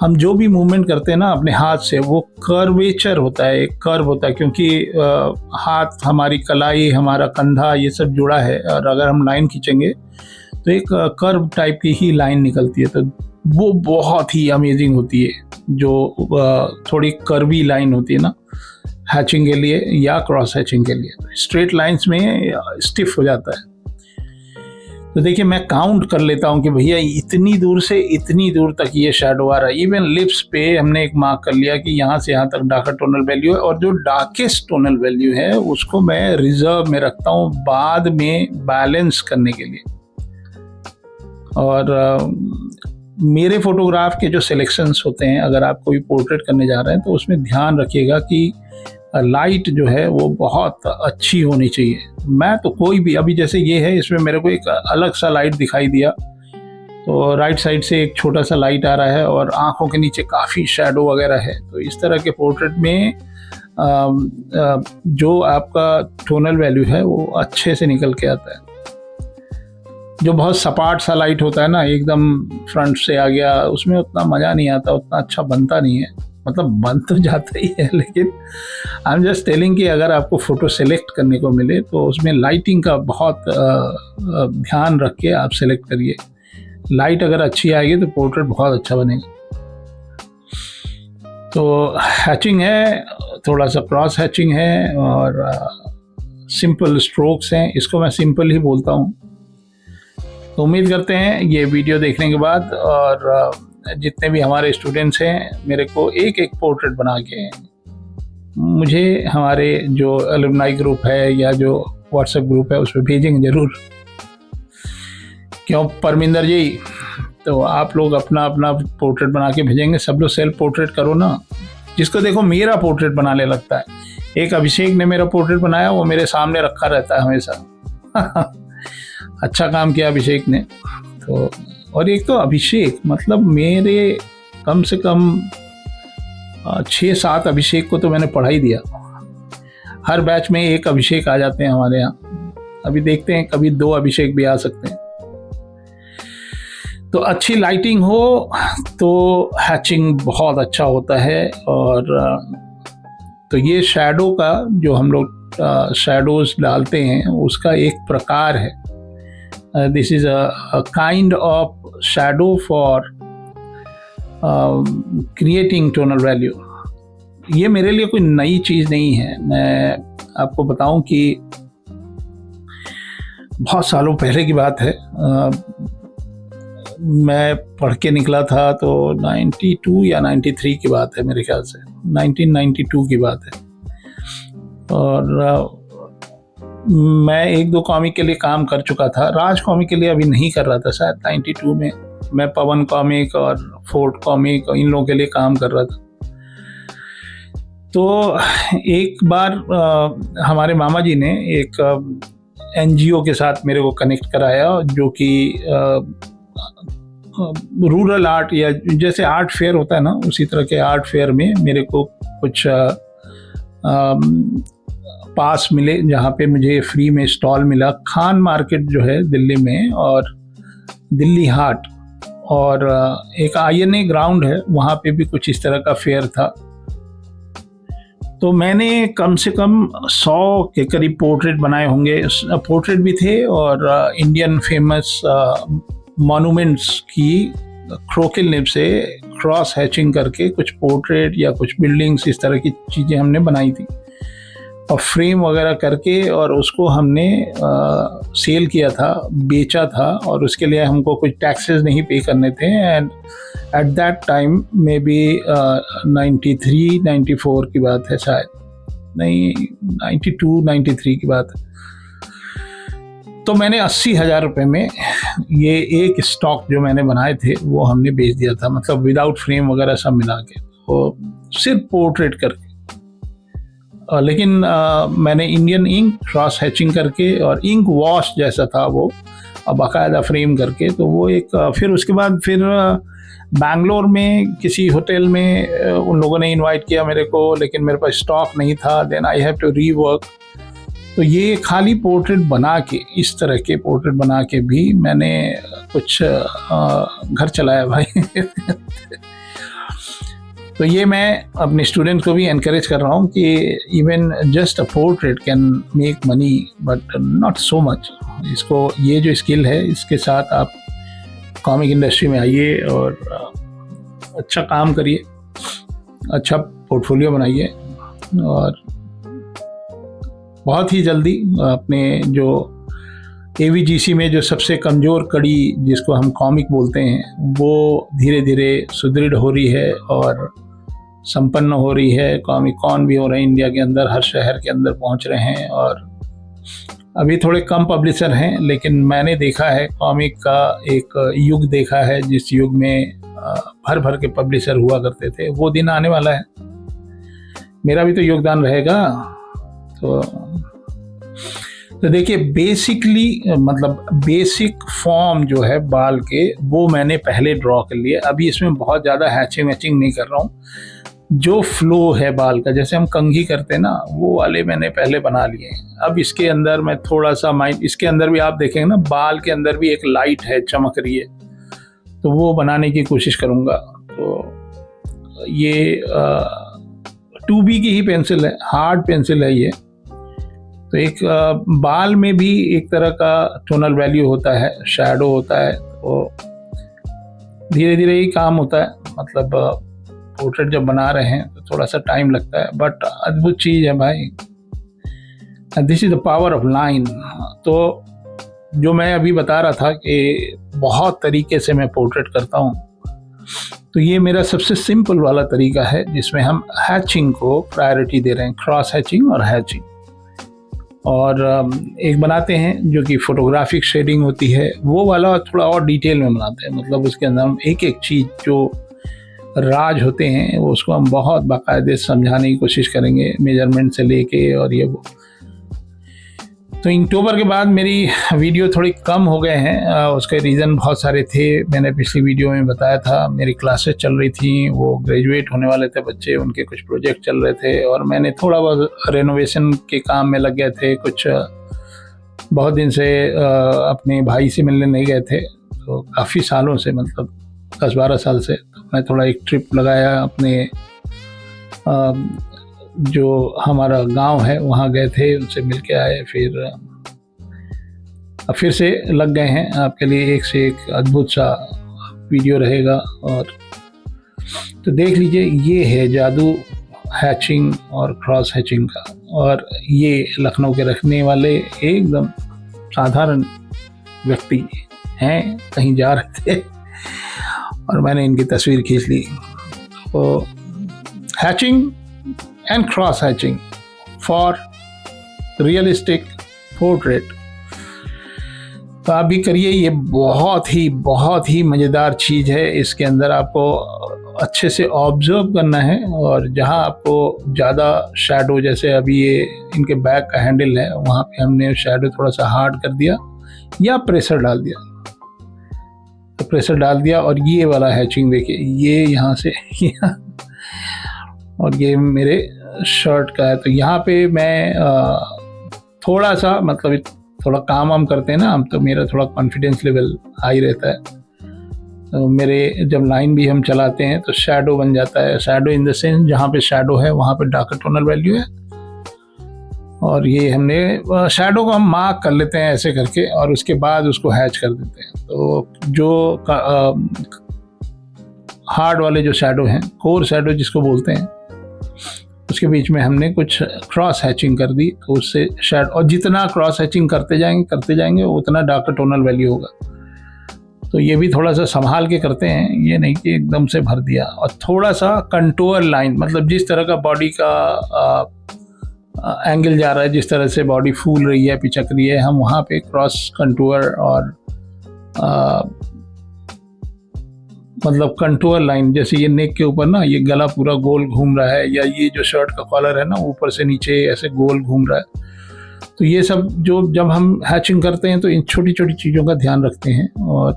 हम जो भी मूवमेंट करते हैं ना अपने हाथ से वो कर्वेचर होता है, एक कर्व होता है, क्योंकि हाथ, हमारी कलाई, हमारा कंधा ये सब जुड़ा है, और अगर हम लाइन खींचेंगे तो एक कर्व टाइप की ही लाइन निकलती है। तो वो बहुत ही अमेजिंग होती है, जो थोड़ी कर्वी लाइन होती है ना हैचिंग के लिए या क्रॉस हैचिंग के लिए। स्ट्रेट लाइंस में स्टिफ हो जाता है। तो देखिए मैं काउंट कर लेता हूँ कि भैया इतनी दूर से इतनी दूर तक ये शैडो आ रहा है। इवन लिप्स पे हमने एक मार्क कर लिया कि यहाँ से यहाँ तक डार्कर टोनल वैल्यू है, और जो डार्केस्ट टोनल वैल्यू है उसको मैं रिजर्व में रखता हूँ बाद में बैलेंस करने के लिए। और मेरे फोटोग्राफ के जो सिलेक्शंस होते हैं, अगर आप कोई पोर्ट्रेट करने जा रहे हैं तो उसमें ध्यान रखिएगा कि लाइट जो है वो बहुत अच्छी होनी चाहिए। मैं तो कोई भी, अभी जैसे ये है इसमें मेरे को एक अलग सा लाइट दिखाई दिया, तो राइट साइड से एक छोटा सा लाइट आ रहा है और आंखों के नीचे काफ़ी शैडो वगैरह है। तो इस तरह के पोर्ट्रेट में जो आपका टोनल वैल्यू है वो अच्छे से निकल के आता है। जो बहुत सपाट सा लाइट होता है ना, एकदम फ्रंट से आ गया, उसमें उतना मज़ा नहीं आता, उतना अच्छा बनता नहीं है। मतलब बन तो जाता ही है, लेकिन आई एम जस्ट टेलिंग कि अगर आपको फ़ोटो सेलेक्ट करने को मिले तो उसमें लाइटिंग का बहुत ध्यान रख के आप सेलेक्ट करिए। लाइट अगर अच्छी आएगी तो पोर्ट्रेट बहुत अच्छा बनेगा। तो हैचिंग है, थोड़ा सा क्रॉस हैचिंग है, और सिंपल स्ट्रोक्स हैं, इसको मैं सिंपल ही बोलता हूँ। तो उम्मीद करते हैं ये वीडियो देखने के बाद, और जितने भी हमारे स्टूडेंट्स हैं मेरे को एक एक पोर्ट्रेट बना के मुझे हमारे जो एलुमनाई ग्रुप है या जो व्हाट्सएप ग्रुप है उस पर भेजेंगे ज़रूर। क्यों परमिंदर जी, तो आप लोग अपना अपना पोर्ट्रेट बना के भेजेंगे, सब लोग सेल्फ पोर्ट्रेट करो ना। जिसको देखो मेरा पोर्ट्रेट बनाने लगता है। एक अभिषेक ने मेरा पोर्ट्रेट बनाया, वो मेरे सामने रखा रहता है हमेशा। अच्छा काम किया अभिषेक ने। तो और एक तो अभिषेक, मतलब मेरे कम से कम 6-7 अभिषेक को तो मैंने पढ़ा ही दिया। हर बैच में एक अभिषेक आ जाते हैं हमारे यहाँ। अभी देखते हैं कभी 2 अभिषेक भी आ सकते हैं। तो अच्छी लाइटिंग हो तो हैचिंग बहुत अच्छा होता है। और तो ये शैडो का जो हम लोग शैडोज डालते हैं उसका एक प्रकार है। This is a kind of shadow for creating tonal value. ये मेरे लिए कोई नई चीज़ नहीं है। मैं आपको बताऊं कि बहुत सालों पहले की बात है। मैं पढ़ के निकला था तो 92 या 93 की बात है, मेरे ख्याल से 1992 की बात है। और मैं 1-2 कॉमिक के लिए काम कर चुका था। राज कॉमिक के लिए अभी नहीं कर रहा था, शायद 92 में मैं पवन कॉमिक और फोर्ट कॉमिक और इन लोगों के लिए काम कर रहा था। तो एक बार हमारे मामा जी ने एक NGO के साथ मेरे को कनेक्ट कराया, जो कि रूरल आर्ट या जैसे आर्ट फेयर होता है ना, उसी तरह के आर्ट फेयर में मेरे को कुछ पास मिले, जहाँ पे मुझे फ्री में स्टॉल मिला। खान मार्केट जो है दिल्ली में, और दिल्ली हाट, और एक INA ग्राउंड है, वहाँ पे भी कुछ इस तरह का फेयर था। तो मैंने कम से कम 100 के करीब पोर्ट्रेट बनाए होंगे। पोर्ट्रेट भी थे और इंडियन फेमस मॉन्यूमेंट्स की क्रोकिल निब से क्रॉस हैचिंग करके कुछ पोर्ट्रेट या कुछ बिल्डिंग्स, इस तरह की चीज़ें हमने बनाई थी और फ्रेम वगैरह करके, और उसको हमने सेल किया था, बेचा था, और उसके लिए हमको कुछ टैक्सेस नहीं पे करने थे। एंड एट दैट टाइम में भी 93-94 की बात है, शायद नहीं 92-93 की बात है। तो मैंने 80,000 रुपये में ये एक स्टॉक जो मैंने बनाए थे वो हमने बेच दिया था, मतलब विदाउट फ्रेम वगैरह सब मिला के, तो सिर्फ पोर्ट्रेट करके। लेकिन मैंने इंडियन इंक क्रॉस हैचिंग करके और इंक वॉश जैसा था वो, बाकायदा फ्रेम करके, तो वो एक फिर उसके बाद फिर बैंगलोर में किसी होटल में उन लोगों ने इनवाइट किया मेरे को, लेकिन मेरे पास स्टॉक नहीं था, then I have to rework. तो ये खाली पोर्ट्रेट बना के, इस तरह के पोर्ट्रेट बना के भी मैंने कुछ घर चलाया भाई। तो ये मैं अपने स्टूडेंट को भी एनकरेज कर रहा हूँ कि even just a portrait can make money but not so much. इसको, ये जो स्किल है इसके साथ आप कॉमिक इंडस्ट्री में आइए और अच्छा काम करिए, अच्छा पोर्टफोलियो बनाइए और बहुत ही जल्दी अपने जो AVGC में जो सबसे कमज़ोर कड़ी जिसको हम कॉमिक बोलते हैं वो धीरे धीरे सुदृढ़ हो रही है और संपन्न हो रही है। कॉमिक कॉन भी हो रहे हैं इंडिया के अंदर, हर शहर के अंदर पहुंच रहे हैं और अभी थोड़े कम पब्लिशर हैं, लेकिन मैंने देखा है कॉमिक का एक युग देखा है जिस युग में भर भर के पब्लिशर हुआ करते थे। वो दिन आने वाला है, मेरा भी तो योगदान रहेगा। तो देखिए बेसिकली मतलब बेसिक फॉर्म जो है बाल के वो मैंने पहले ड्रॉ कर लिया। अभी इसमें बहुत ज़्यादा हैचिंग वैचिंग नहीं कर रहा हूँ। जो फ्लो है बाल का, जैसे हम कंघी करते हैं ना, वो वाले मैंने पहले बना लिए। अब इसके अंदर मैं थोड़ा सा इसके अंदर भी आप देखेंगे ना, बाल के अंदर भी एक लाइट है, चमक रही है, तो वो बनाने की कोशिश करूँगा। तो ये 2B की ही पेंसिल है, हार्ड पेंसिल है ये। तो एक बाल में भी एक तरह का टोनल वैल्यू होता है, शैडो होता है, तो धीरे धीरे ही काम होता है। मतलब पोर्ट्रेट जब बना रहे हैं तो थोड़ा सा टाइम लगता है, बट अद्भुत चीज़ है भाई। This is the power of line. तो जो मैं अभी बता रहा था कि बहुत तरीके से मैं पोर्ट्रेट करता हूँ, तो ये मेरा सबसे सिंपल वाला तरीका है जिसमें हम हैचिंग को प्रायोरिटी दे रहे हैं, क्रॉस हैचिंग और हैचिंग। और एक बनाते हैं जो कि फोटोग्राफिक शेडिंग होती है, वो वाला थोड़ा और डिटेल में बनाते हैं। मतलब उसके अंदर हम एक एक चीज़ जो राज होते हैं वो उसको हम बहुत बाकायदे समझाने की कोशिश करेंगे, मेजरमेंट से लेके और ये वो। तो इक्टूबर के बाद मेरी वीडियो थोड़ी कम हो गए हैं, उसके रीज़न बहुत सारे थे। मैंने पिछली वीडियो में बताया था, मेरी क्लासेस चल रही थी, वो ग्रेजुएट होने वाले थे बच्चे, उनके कुछ प्रोजेक्ट चल रहे थे और मैंने थोड़ा बहुत रेनोवेशन के काम में लग गए थे। कुछ बहुत दिन से अपने भाई से मिलने नहीं गए थे, तो काफ़ी सालों से, मतलब 10-12 साल से। तो मैं थोड़ा एक ट्रिप लगाया अपने जो हमारा गांव है वहाँ गए थे, उनसे मिल के आए। फिर से लग गए हैं। आपके लिए एक से एक अद्भुत सा वीडियो रहेगा और तो देख लीजिए, ये है जादू हैचिंग और क्रॉस हैचिंग का। और ये लखनऊ के रहने वाले एकदम साधारण व्यक्ति हैं, कहीं जा रहे थे और मैंने इनकी तस्वीर खींच ली। तो hatching and cross hatching for realistic portrait, तो आप भी करिए। ये बहुत ही मज़ेदार चीज़ है। इसके अंदर आपको अच्छे से ऑब्जर्व करना है और जहाँ आपको ज़्यादा शैडो, जैसे अभी ये इनके बैक का हैंडल है, वहाँ पे हमने शैडो थोड़ा सा हार्ड कर दिया या प्रेशर डाल दिया। तो प्रेशर डाल दिया और ये वाला हैचिंग देखिए, ये यहाँ से और ये मेरे शर्ट का है। तो यहाँ पे मैं थोड़ा सा, मतलब थोड़ा काम वाम करते हैं ना हम, तो मेरा थोड़ा कॉन्फिडेंस लेवल हाई रहता है। तो मेरे जब लाइन भी हम चलाते हैं तो शैडो बन जाता है। शैडो इन द सेंस, जहाँ पे शैडो है वहाँ पे डार्कर टोनल वैल्यू है। और ये हमने शैडो को हम मार्क कर लेते हैं ऐसे करके और उसके बाद उसको हैच कर देते हैं। तो जो हार्ड वाले जो शैडो हैं, कोर शैडो जिसको बोलते हैं, उसके बीच में हमने कुछ क्रॉस हैचिंग कर दी। तो उससे शैडो, और जितना क्रॉस हैचिंग करते जाएंगे उतना डार्कर टोनल वैल्यू होगा। तो ये भी थोड़ा सा संभाल के करते हैं, ये नहीं कि एकदम से भर दिया। और थोड़ा सा कंटूर लाइन, मतलब जिस तरह का बॉडी का एंगल जा रहा है, जिस तरह से बॉडी फूल रही है, पिचक रही है, हम वहाँ पे क्रॉस कंटूर और मतलब कंटूर लाइन, जैसे ये नेक के ऊपर ना ये गला पूरा गोल घूम रहा है, या ये जो शर्ट का कॉलर है ना ऊपर से नीचे ऐसे गोल घूम रहा है। तो ये सब जब हम हैचिंग करते हैं तो इन छोटी छोटी चीज़ों का ध्यान रखते हैं और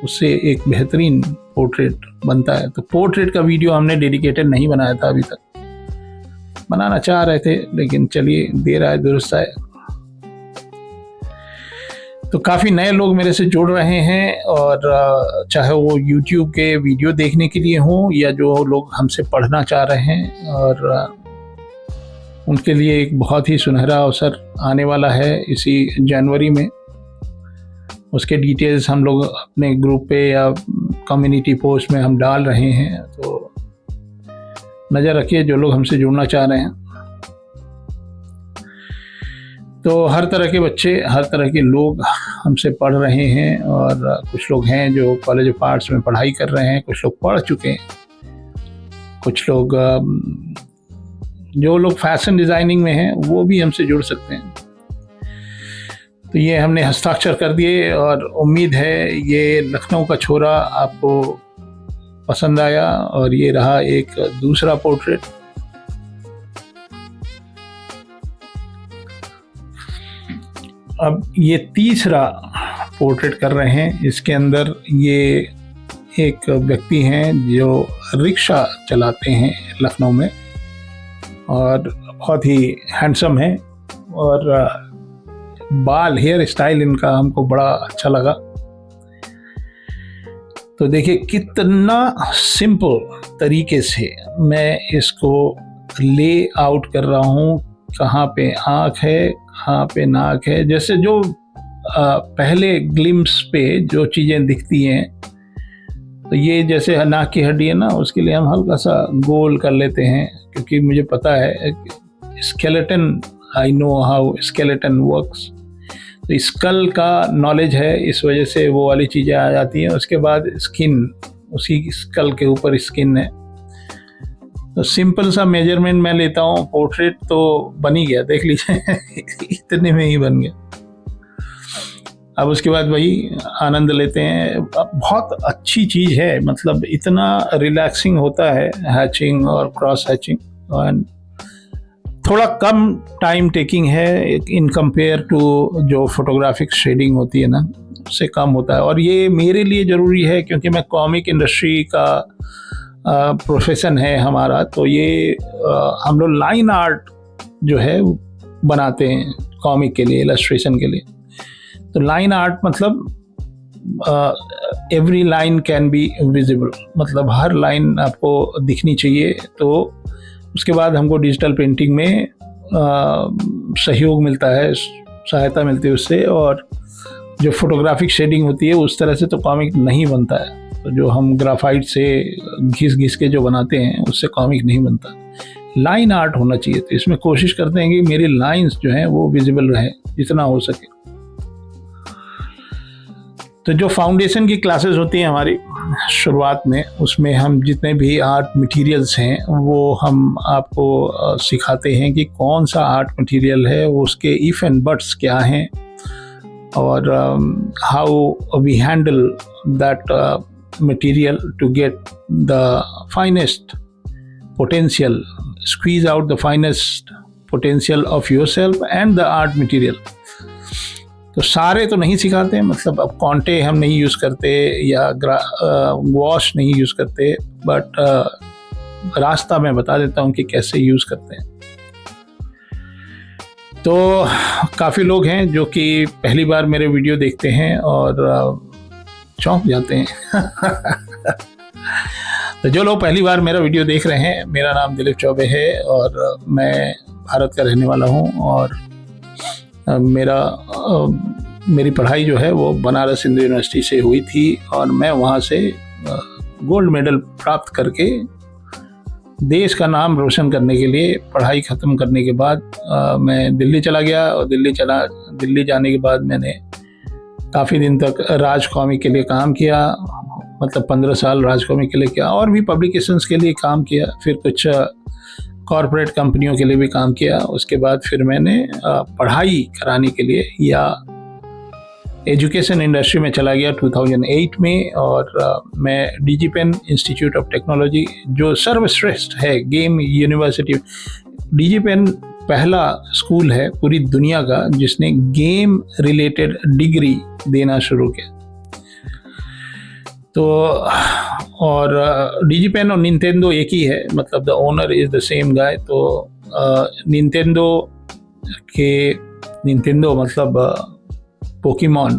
उससे एक बेहतरीन पोर्ट्रेट बनता है। तो पोर्ट्रेट का वीडियो हमने डेडिकेटेड नहीं बनाया था अभी तक, बनाना चाह रहे थे, लेकिन चलिए देर आए दुरुस्त आए। तो काफ़ी नए लोग मेरे से जुड़ रहे हैं, और चाहे वो YouTube के वीडियो देखने के लिए हों या जो लोग हमसे पढ़ना चाह रहे हैं, और उनके लिए एक बहुत ही सुनहरा अवसर आने वाला है इसी जनवरी में। उसके डिटेल्स हम लोग अपने ग्रुप पे या कम्युनिटी पोस्ट में हम डाल रहे हैं, तो नज़र रखिए जो लोग हमसे जुड़ना चाह रहे हैं। तो हर तरह के बच्चे, हर तरह के लोग हमसे पढ़ रहे हैं, और कुछ लोग हैं जो कॉलेज ऑफ आर्ट्स में पढ़ाई कर रहे हैं, कुछ लोग पढ़ चुके हैं, कुछ लोग जो लोग फैशन डिज़ाइनिंग में हैं वो भी हमसे जुड़ सकते हैं। तो ये हमने हस्ताक्षर कर दिए, और उम्मीद है ये लखनऊ का छोरा आपको पसंद आया। और ये रहा एक दूसरा पोर्ट्रेट। अब ये तीसरा पोर्ट्रेट कर रहे हैं। इसके अंदर ये एक व्यक्ति हैं जो रिक्शा चलाते हैं लखनऊ में, और बहुत ही हैंडसम है, और बाल, हेयर स्टाइल इनका हमको बड़ा अच्छा लगा। तो देखिए कितना सिंपल तरीके से मैं इसको ले आउट कर रहा हूँ, कहाँ पे आँख है, कहाँ पे नाक है, जैसे जो पहले ग्लिम्स पे जो चीज़ें दिखती हैं। तो ये जैसे नाक की हड्डी है ना, उसके लिए हम हल्का सा गोल कर लेते हैं, क्योंकि मुझे पता है skeleton, I know how skeleton works. तो स्कल का नॉलेज है, इस वजह से वो वाली चीज़ें आ जाती हैं। उसके बाद स्किन, उसी स्कल के ऊपर स्किन है। तो सिंपल सा मेजरमेंट मैं लेता हूँ, पोर्ट्रेट तो बन ही गया, देख लीजिए इतने में ही बन गया। अब उसके बाद वही आनंद लेते हैं। बहुत अच्छी चीज़ है, मतलब इतना रिलैक्सिंग होता है हैचिंग और क्रॉस हैचिंग, और थोड़ा कम टाइम टेकिंग है इन कंपेयर टू जो फोटोग्राफिक शेडिंग होती है ना, उससे कम होता है। और ये मेरे लिए ज़रूरी है क्योंकि मैं कॉमिक इंडस्ट्री का प्रोफेशन है हमारा। तो ये हम लोग लाइन आर्ट जो है बनाते हैं कॉमिक के लिए, इलस्ट्रेशन के लिए। तो लाइन आर्ट मतलब every line can be visible, मतलब हर लाइन आपको दिखनी चाहिए। तो उसके बाद हमको डिजिटल प्रिंटिंग में सहयोग मिलता है, सहायता मिलती है उससे। और जो फोटोग्राफिक शेडिंग होती है उस तरह से तो कॉमिक नहीं बनता है। तो जो हम ग्राफाइट से घिस के जो बनाते हैं उससे कॉमिक नहीं बनता। लाइन आर्ट होना चाहिए। तो इसमें कोशिश करते हैं कि मेरी लाइंस जो हैं वो विजिबल रहे जितना हो सके। तो जो फाउंडेशन की क्लासेस होती हैं हमारी शुरुआत में, उसमें हम जितने भी आर्ट मटेरियल्स हैं वो हम आपको सिखाते हैं कि कौन सा आर्ट मटेरियल है, उसके इफ एंड बट्स क्या हैं, और how we handle that material to get the finest potential, squeeze out the finest potential of yourself and the art material. तो सारे तो नहीं सिखाते हैं, मतलब अब कॉन्टे हम नहीं यूज़ करते या वॉश नहीं यूज़ करते, बट रास्ता मैं बता देता हूँ कि कैसे यूज़ करते हैं। तो काफ़ी लोग हैं जो कि पहली बार मेरे वीडियो देखते हैं और चौंक जाते हैं तो जो लोग पहली बार मेरा वीडियो देख रहे हैं, मेरा नाम दिलीप चौबे है और मैं भारत का रहने वाला हूँ। और मेरी पढ़ाई जो है वो बनारस हिंदू यूनिवर्सिटी से हुई थी और मैं वहाँ से गोल्ड मेडल प्राप्त करके देश का नाम रोशन करने के लिए पढ़ाई ख़त्म करने के बाद मैं दिल्ली चला गया। और दिल्ली जाने के बाद मैंने काफ़ी दिन तक राज कॉमिक के लिए काम किया, मतलब 15 साल राज कॉमिक के लिए किया और भी पब्लिकेशंस के लिए काम किया। फिर कुछ कॉरपोरेट कंपनियों के लिए भी काम किया। उसके बाद फिर मैंने पढ़ाई कराने के लिए या एजुकेशन इंडस्ट्री में चला गया 2008 में, और मैं डीजीपेन इंस्टीट्यूट ऑफ टेक्नोलॉजी, जो सर्वश्रेष्ठ है गेम यूनिवर्सिटी, डीजीपेन पहला स्कूल है पूरी दुनिया का जिसने गेम रिलेटेड डिग्री देना शुरू किया। तो और डीजीपेन और निंटेंडो एक ही है, मतलब the owner is the same guy. तो निंटेंडो मतलब पोकेमॉन।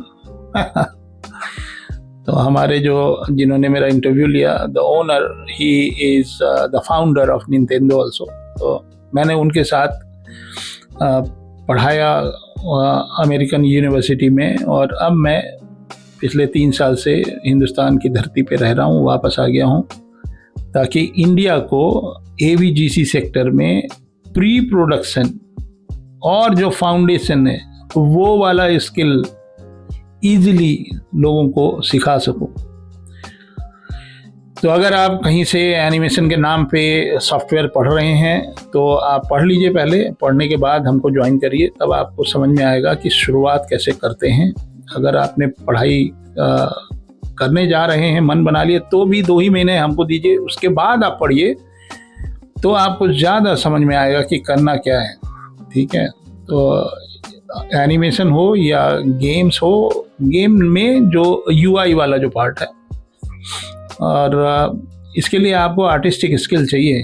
तो हमारे जिन्होंने मेरा इंटरव्यू लिया, the owner he is the founder of Nintendo also. तो मैंने उनके साथ पढ़ाया अमेरिकन यूनिवर्सिटी में, और अब मैं पिछले 3 साल से हिंदुस्तान की धरती पे रह रहा हूँ, वापस आ गया हूँ, ताकि इंडिया को एवीजीसी सेक्टर में प्री प्रोडक्शन और जो फाउंडेशन है वो वाला स्किल ईजिली लोगों को सिखा सकूं। तो अगर आप कहीं से एनिमेशन के नाम पे सॉफ्टवेयर पढ़ रहे हैं तो आप पढ़ लीजिए पहले, पढ़ने के बाद हमको ज्वाइन करिए, तब आपको समझ में आएगा कि शुरुआत कैसे करते हैं। अगर आपने पढ़ाई करने जा रहे हैं, मन बना लिए, तो भी 2 ही महीने हमको दीजिए, उसके बाद आप पढ़िए, तो आपको ज़्यादा समझ में आएगा कि करना क्या है। ठीक है, तो एनिमेशन हो या गेम्स हो, गेम में जो यूआई वाला जो पार्ट है, और इसके लिए आपको आर्टिस्टिक स्किल चाहिए,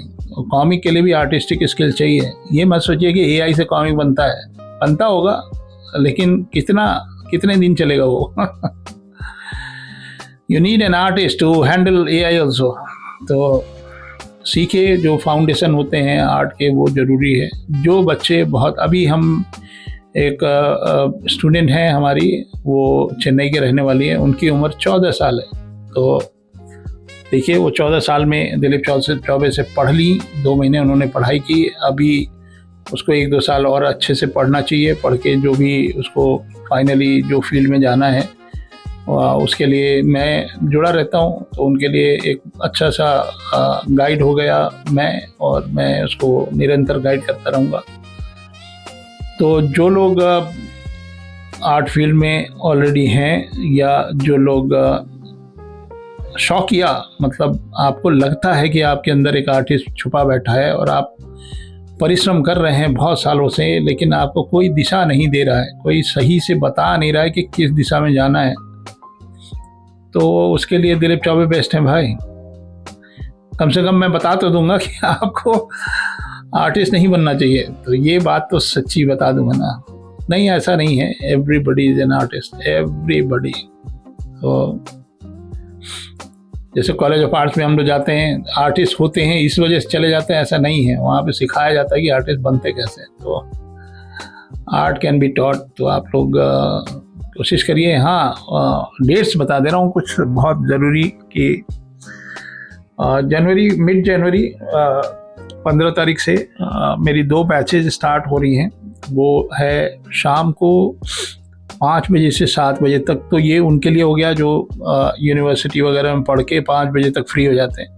कॉमिक के लिए भी आर्टिस्टिक स्किल चाहिए। ये मत सोचिए कि एआई से कॉमिक बनता है, बनता होगा, लेकिन कितने दिन चलेगा वो। You need an artist to handle AI also. तो सीखे, जो फाउंडेशन होते हैं आर्ट के वो ज़रूरी है। जो बच्चे बहुत, अभी हम एक स्टूडेंट हैं हमारी, वो चेन्नई के रहने वाली है, उनकी उम्र 14 साल है। तो देखिए, वो 14 साल में दिलीप चौबे से पढ़ ली, 2 महीने उन्होंने पढ़ाई की, अभी उसको 1-2 साल और अच्छे से पढ़ना चाहिए, पढ़ के जो भी उसको फाइनली जो फील्ड में जाना है उसके लिए मैं जुड़ा रहता हूँ। तो उनके लिए एक अच्छा सा गाइड हो गया मैं, और मैं उसको निरंतर गाइड करता रहूँगा। तो जो लोग आर्ट फील्ड में ऑलरेडी हैं, या जो लोग शौकिया, मतलब आपको लगता है कि आपके अंदर एक आर्टिस्ट छुपा बैठा है और आप परिश्रम कर रहे हैं बहुत सालों से, लेकिन आपको कोई दिशा नहीं दे रहा है, कोई सही से बता नहीं रहा है कि किस दिशा में जाना है, तो उसके लिए दिलीप चौबे बेस्ट हैं भाई। कम से कम मैं बता तो दूंगा कि आपको आर्टिस्ट नहीं बनना चाहिए, तो ये बात तो सच्ची बता दूंगा ना। नहीं, ऐसा नहीं है, everybody is an artist, everybody. तो जैसे कॉलेज ऑफ आर्ट्स में हम लोग जाते हैं, आर्टिस्ट होते हैं इस वजह से चले जाते हैं, ऐसा नहीं है। वहाँ पे सिखाया जाता है कि आर्टिस्ट बनते कैसे। तो आर्ट कैन बी टॉट। तो आप लोग कोशिश करिए। हाँ, डेट्स बता दे रहा हूँ कुछ बहुत ज़रूरी, कि मिड जनवरी 15 तारीख से मेरी 2 बैचेज स्टार्ट हो रही हैं। वो है शाम को 5 बजे से 7 बजे तक। तो ये उनके लिए हो गया जो यूनिवर्सिटी वगैरह में पढ़ के 5 बजे तक फ्री हो जाते हैं।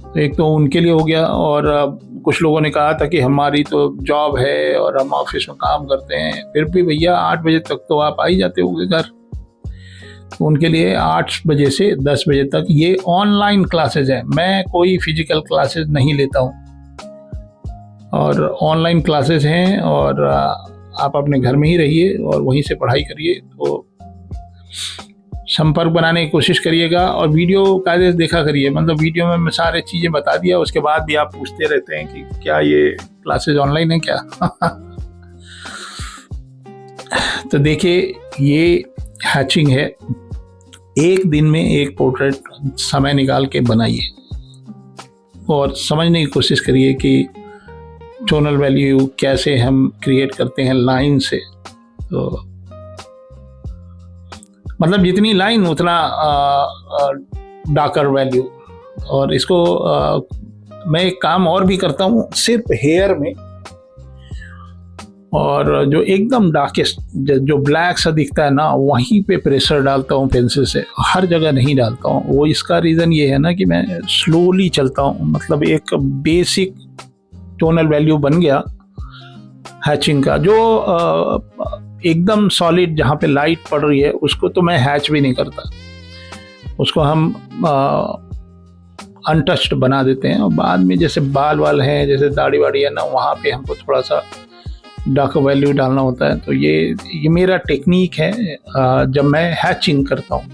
तो एक तो उनके लिए हो गया, और कुछ लोगों ने कहा था कि हमारी तो जॉब है और हम ऑफिस में काम करते हैं, फिर भी भैया 8 बजे तक तो आप आ ही जाते होंगे घर। तो उनके लिए 8 बजे से 10 बजे तक ये ऑनलाइन क्लासेज हैं। मैं कोई फिजिकल क्लासेज नहीं लेता हूँ, और ऑनलाइन क्लासेज हैं, और आप अपने घर में ही रहिए और वहीं से पढ़ाई करिए। तो संपर्क बनाने की कोशिश करिएगा, और वीडियो कायदे से देखा करिए। मतलब वीडियो में मैं सारी चीज़ें बता दिया, उसके बाद भी आप पूछते रहते हैं कि क्या ये क्लासेज ऑनलाइन है क्या। तो देखिए, ये हैचिंग है। एक दिन में एक पोर्ट्रेट समय निकाल के बनाइए, और समझने की कोशिश करिए कि टोनल वैल्यू कैसे हम क्रिएट करते हैं लाइन से। तो मतलब जितनी लाइन उतना डार्कर वैल्यू। और इसको मैं एक काम और भी करता हूँ सिर्फ हेयर में, और जो एकदम डार्केस्ट जो ब्लैक सा दिखता है ना, वहीं पे प्रेशर डालता हूँ पेंसिल से, हर जगह नहीं डालता हूँ। वो इसका रीज़न ये है ना कि मैं स्लोली चलता हूँ। मतलब एक बेसिक टोनल वैल्यू बन गया हैचिंग का। जो एकदम सॉलिड जहाँ पे लाइट पड़ रही है उसको तो मैं हैच भी नहीं करता, उसको हम अनटच्ड बना देते हैं। और बाद में जैसे बाल वाल हैं, जैसे दाढ़ी वाड़ी है ना, वहाँ पे हमको थोड़ा सा डार्क वैल्यू डालना होता है। तो ये मेरा टेक्निक है जब मैं हैचिंग करता हूँ।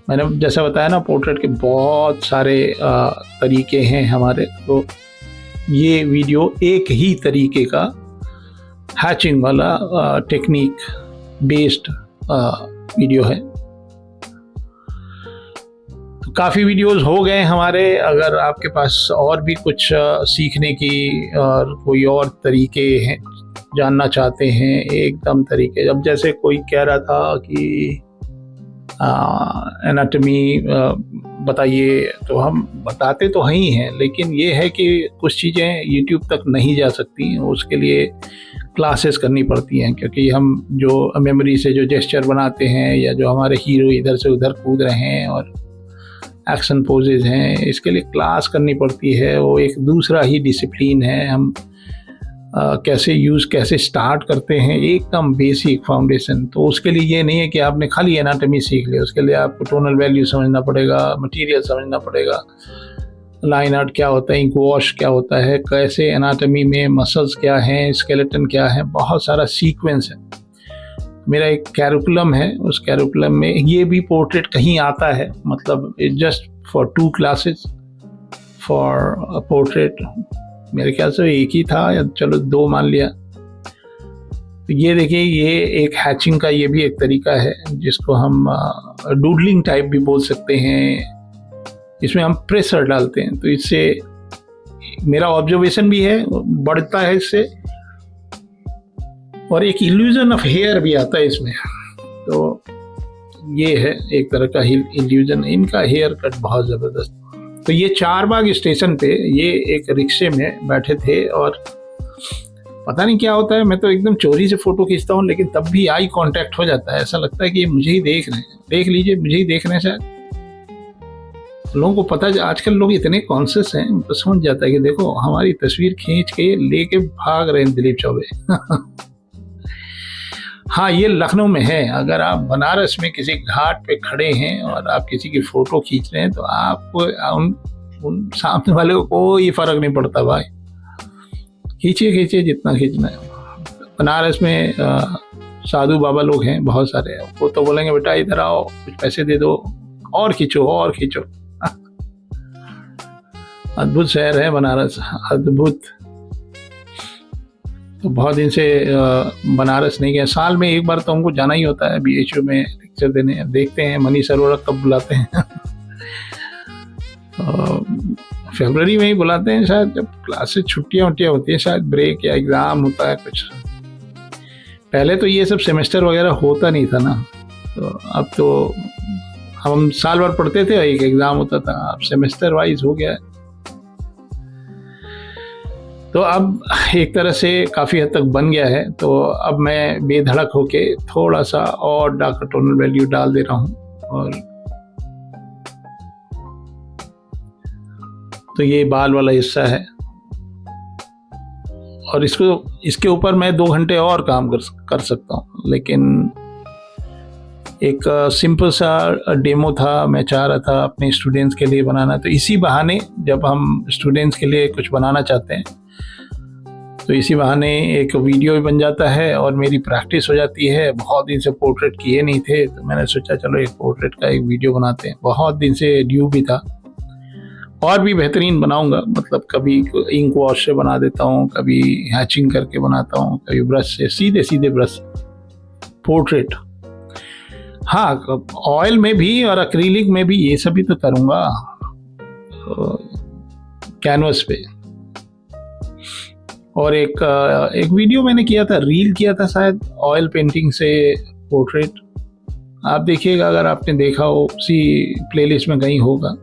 मैंने जैसा बताया ना, पोर्ट्रेट के बहुत सारे तरीके हैं हमारे, तो ये वीडियो एक ही तरीके का हैचिंग वाला टेक्निक बेस्ड वीडियो है। तो काफ़ी वीडियोस हो गए हमारे। अगर आपके पास और भी कुछ सीखने की और कोई और तरीके हैं, जानना चाहते हैं एकदम तरीके, अब जैसे कोई कह रहा था कि एनाटॉमी बताइए, तो हम बताते तो ही हैं, लेकिन ये है कि कुछ चीज़ें यूट्यूब तक नहीं जा सकती, उसके लिए क्लासेस करनी पड़ती हैं। क्योंकि हम जो मेमोरी से जो जेस्चर बनाते हैं, या जो हमारे हीरो इधर से उधर कूद रहे हैं और एक्शन पोजेज हैं, इसके लिए क्लास करनी पड़ती है। वो एक दूसरा ही डिसिप्लिन है। हम कैसे स्टार्ट करते हैं, एकदम बेसिक फाउंडेशन। तो उसके लिए ये नहीं है कि आपने खाली एनाटॉमी सीख लिया, उसके लिए आपको टोनल वैल्यू समझना पड़ेगा, मटेरियल समझना पड़ेगा, लाइन आर्ट क्या होता है, इंक वॉश क्या होता है, कैसे एनाटॉमी में मसल्स क्या हैं, स्केलेटन क्या है, बहुत सारा सीक्वेंस है। मेरा एक कैरिकुलम है, उस कैरिकुलम में ये भी पोर्ट्रेट कहीं आता है, मतलब it just for 2 classes for portrait. मेरे ख्याल से एक ही था, या चलो 2 मान लिया। तो ये देखिए, ये एक हैचिंग का ये भी एक तरीका है, जिसको हम डूडलिंग टाइप भी बोल सकते हैं। इसमें हम प्रेशर डालते हैं, तो इससे मेरा ऑब्जर्वेशन भी है, बढ़ता है इससे, और एक इल्यूजन ऑफ हेयर भी आता है इसमें। तो ये है एक तरह का इल्यूजन। इनका हेयर कट बहुत ज़बरदस्त। तो ये चारबाग स्टेशन पे ये एक रिक्शे में बैठे थे, और पता नहीं क्या होता है, मैं तो एकदम चोरी से फ़ोटो खींचता हूँ, लेकिन तब भी आई कांटेक्ट हो जाता है। ऐसा लगता है कि ये मुझे ही देख रहे हैं। देख लीजिए, मुझे ही देख रहे हैं शायद। लोगों को पता है, आजकल लोग इतने कॉन्शियस हैं, उनको समझ जाता है कि देखो हमारी तस्वीर खींच के लेके भाग रहे हैं दिलीप चौबे। हाँ, ये लखनऊ में है। अगर आप बनारस में किसी घाट पे खड़े हैं और आप किसी की फ़ोटो खींच रहे हैं, तो आपको उन सामने वाले को कोई फ़र्क नहीं पड़ता भाई। खींचिए जितना खींचना है। बनारस में साधु बाबा लोग हैं बहुत सारे, वो तो बोलेंगे बेटा इधर आओ, कुछ पैसे दे दो, और खींचो। अद्भुत शहर है बनारस, अद्भुत। तो बहुत दिन से बनारस नहीं गया। साल में एक बार तो हमको जाना ही होता है BHU में लेक्चर देने। देखते हैं मनीष अरोड़ा कब बुलाते हैं। फरवरी में ही बुलाते हैं शायद, जब क्लास से छुट्टियाँ होती हैं, शायद ब्रेक या एग्ज़ाम होता है कुछ। पहले तो ये सब सेमेस्टर वगैरह होता नहीं था ना, तो अब तो हम साल भर पढ़ते थे, एक एग्ज़ाम होता था, अब सेमेस्टर वाइज हो गया है। तो अब एक तरह से काफ़ी हद तक बन गया है। तो अब मैं बेधड़क होके थोड़ा सा और डार्क टोनल वैल्यू डाल दे रहा हूँ। और तो ये बाल वाला हिस्सा है, और इसके ऊपर मैं 2 घंटे और काम कर सकता हूँ, लेकिन एक सिंपल सा डेमो था, मैं चाह रहा था अपने स्टूडेंट्स के लिए बनाना। तो इसी बहाने, जब हम स्टूडेंट्स के लिए कुछ बनाना चाहते हैं, तो इसी बहाने एक वीडियो भी बन जाता है और मेरी प्रैक्टिस हो जाती है। बहुत दिन से पोर्ट्रेट किए नहीं थे, तो मैंने सोचा चलो एक पोर्ट्रेट का एक वीडियो बनाते हैं। बहुत दिन से ड्यू भी था, और भी बेहतरीन बनाऊंगा। मतलब कभी इंक वॉश से बना देता हूँ, कभी हैचिंग करके बनाता हूँ, कभी ब्रश से, सीधे ब्रश पोर्ट्रेट। हाँ, ऑयल में भी और एक्रिलिक में भी, ये सब भी तो करूँगा कैनवस पे। और एक वीडियो मैंने किया था, रील किया था शायद, ऑयल पेंटिंग से पोर्ट्रेट। आप देखिएगा, अगर आपने देखा हो, उसी प्लेलिस्ट में कहीं होगा।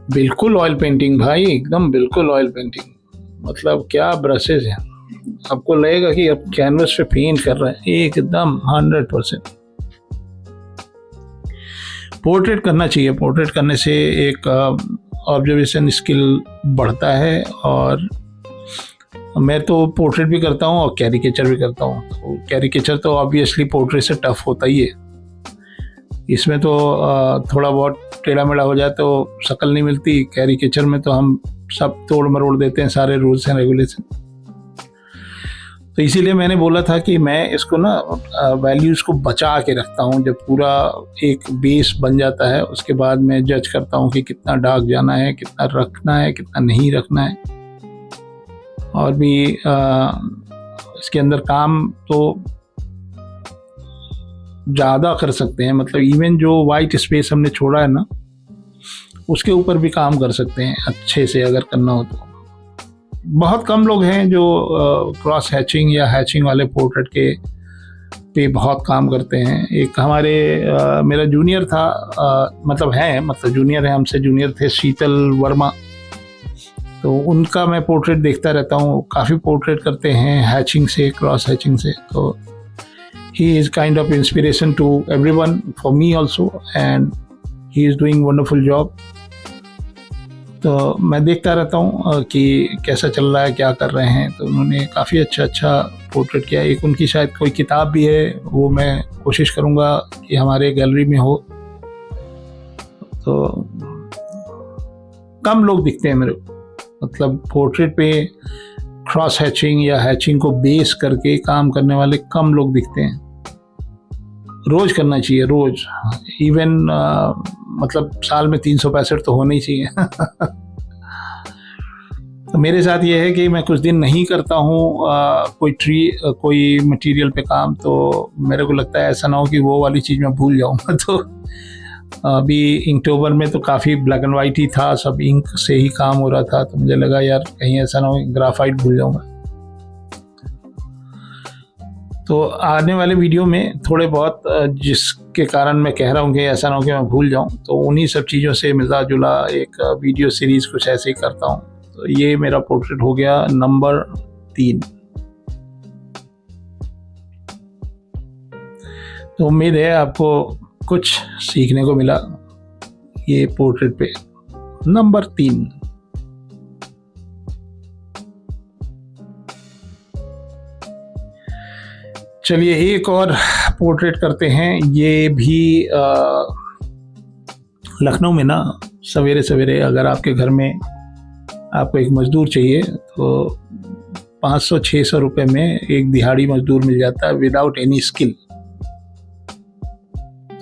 बिल्कुल ऑयल पेंटिंग भाई, एकदम बिल्कुल ऑयल पेंटिंग। मतलब क्या ब्रशेज हैं, आपको लगेगा कि आप कैनवस पे पेंट कर रहे हैं, एकदम 100%। पोर्ट्रेट करना चाहिए। पोर्ट्रेट करने से एक ऑब्जर्वेशन स्किल बढ़ता है, और मैं तो पोर्ट्रेट भी करता हूँ और कैरिकेचर भी करता हूँ। तो कैरिकेचर तो ऑब्वियसली पोर्ट्रेट से टफ होता ही है। इसमें तो थोड़ा बहुत टेढ़ा मेढ़ा हो जाए तो शक्ल नहीं मिलती। कैरिकेचर में तो हम सब तोड़ मरोड़ देते हैं सारे रूल्स एंड रेगुलेशन। तो इसीलिए मैंने बोला था कि मैं इसको ना वैल्यूज़ को बचा के रखता हूँ। जब पूरा एक बेस बन जाता है उसके बाद मैं जज करता हूँ कि कितना डार्क जाना है, कितना रखना है, कितना नहीं रखना है। और भी इसके अंदर काम तो ज़्यादा कर सकते हैं, मतलब इवन जो वाइट स्पेस हमने छोड़ा है ना उसके ऊपर भी काम कर सकते हैं अच्छे से अगर करना हो तो। बहुत कम लोग हैं जो क्रॉस हैचिंग या हैचिंग वाले पोर्ट्रेट के पे बहुत काम करते हैं। एक हमारे मेरा जूनियर था, मतलब जूनियर है, हमसे जूनियर थे, शीतल वर्मा। तो उनका मैं पोर्ट्रेट देखता रहता हूँ। काफ़ी पोर्ट्रेट करते हैं हैचिंग से, क्रॉस हैचिंग से। तो he is kind of inspiration to everyone, for me also, and he is doing wonderful job. तो मैं देखता रहता हूँ कि कैसा चल रहा है, क्या कर रहे हैं। तो उन्होंने काफ़ी अच्छा पोर्ट्रेट किया। एक उनकी शायद कोई किताब भी है, वो मैं कोशिश करूँगा कि हमारे गैलरी में हो। तो कम लोग दिखते हैं मेरे को, मतलब पोर्ट्रेट पे क्रॉस हैचिंग या हैचिंग को बेस करके काम करने वाले कम लोग दिखते हैं। रोज़ करना चाहिए, रोज़। इवन मतलब साल में 365 तो होने ही चाहिए। तो मेरे साथ ये है कि मैं कुछ दिन नहीं करता हूँ कोई मटेरियल पे काम, तो मेरे को लगता है ऐसा ना हो कि वो वाली चीज़ मैं भूल जाऊँगा। तो अभी इंकटोबर में तो काफ़ी ब्लैक एंड वाइट ही था, सब इंक से ही काम हो रहा था। तो मुझे लगा यार कहीं ऐसा ना हो ग्राफाइट भूल जाऊँगा। तो आने वाले वीडियो में थोड़े बहुत जिसके कारण मैं कह रहा हूँ कि ऐसा ना हो कि मैं भूल जाऊँ, तो उन्हीं सब चीज़ों से मिला जुला एक वीडियो सीरीज़ कुछ ऐसे ही करता हूँ। तो ये मेरा पोर्ट्रेट हो गया नंबर 3। तो उम्मीद है आपको कुछ सीखने को मिला ये पोर्ट्रेट पे नंबर 3। चलिए एक और पोर्ट्रेट करते हैं। ये भी लखनऊ में ना सवेरे सवेरे अगर आपके घर में आपको एक मज़दूर चाहिए तो 500-600 रुपये में एक दिहाड़ी मज़दूर मिल जाता है विदाउट एनी स्किल।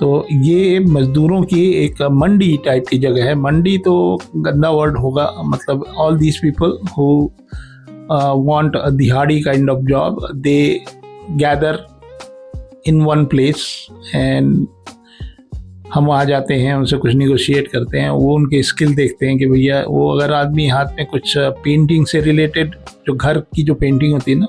तो ये मज़दूरों की एक मंडी टाइप की जगह है। मंडी तो गंदा वर्ड होगा, मतलब all these people who want a दिहाड़ी kind of job, they gather in one place and हम वहाँ जाते हैं, उनसे कुछ निगोशिएट करते हैं। वो उनके स्किल देखते हैं कि भैया वो अगर आदमी हाथ में कुछ पेंटिंग से रिलेटेड, जो घर की जो पेंटिंग होती है ना,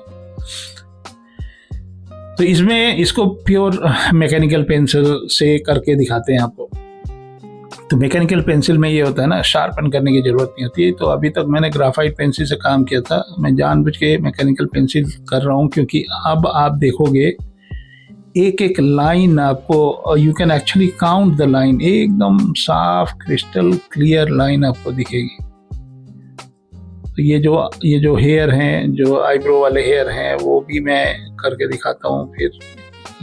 तो इसमें इसको प्योर मैकेनिकल पेंसिल से करके दिखाते हैं आपको। तो मैकेनिकल पेंसिल में ये होता है ना, शार्पन करने की ज़रूरत नहीं होती। तो अभी तक मैंने ग्राफाइट पेंसिल से काम किया था, मैं जानबूझ के मैकेनिकल पेंसिल कर रहा हूँ क्योंकि अब आप देखोगे एक एक लाइन आपको, you can actually count the line, एकदम साफ क्रिस्टल क्लियर लाइन आपको दिखेगी। तो ये जो हेयर हैं, जो आईब्रो वाले हेयर हैं, वो भी मैं करके दिखाता हूँ। फिर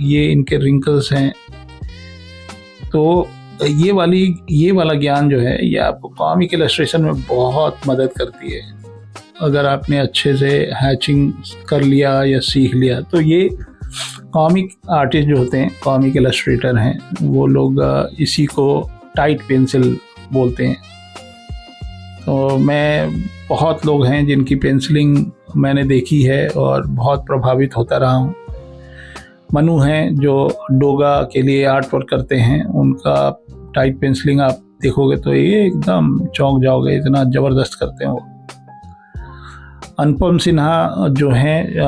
ये इनके रिंकल्स हैं। तो ये वाला ज्ञान जो है ये आपको कॉमिक इलस्ट्रेशन में बहुत मदद करती है। अगर आपने अच्छे से हैचिंग कर लिया या सीख लिया तो ये कॉमिक आर्टिस्ट जो होते हैं, कॉमिक इलस्ट्रेटर हैं, वो लोग इसी को टाइट पेंसिल बोलते हैं। तो बहुत लोग हैं जिनकी पेंसिलिंग मैंने देखी है और बहुत प्रभावित होता रहा हूँ। मनु हैं जो डोगा के लिए आर्ट वर्क करते हैं, उनका टाइट पेंसिलिंग आप देखोगे तो ये एकदम चौंक जाओगे, इतना ज़बरदस्त करते हैं वो। अनुपम सिन्हा जो हैं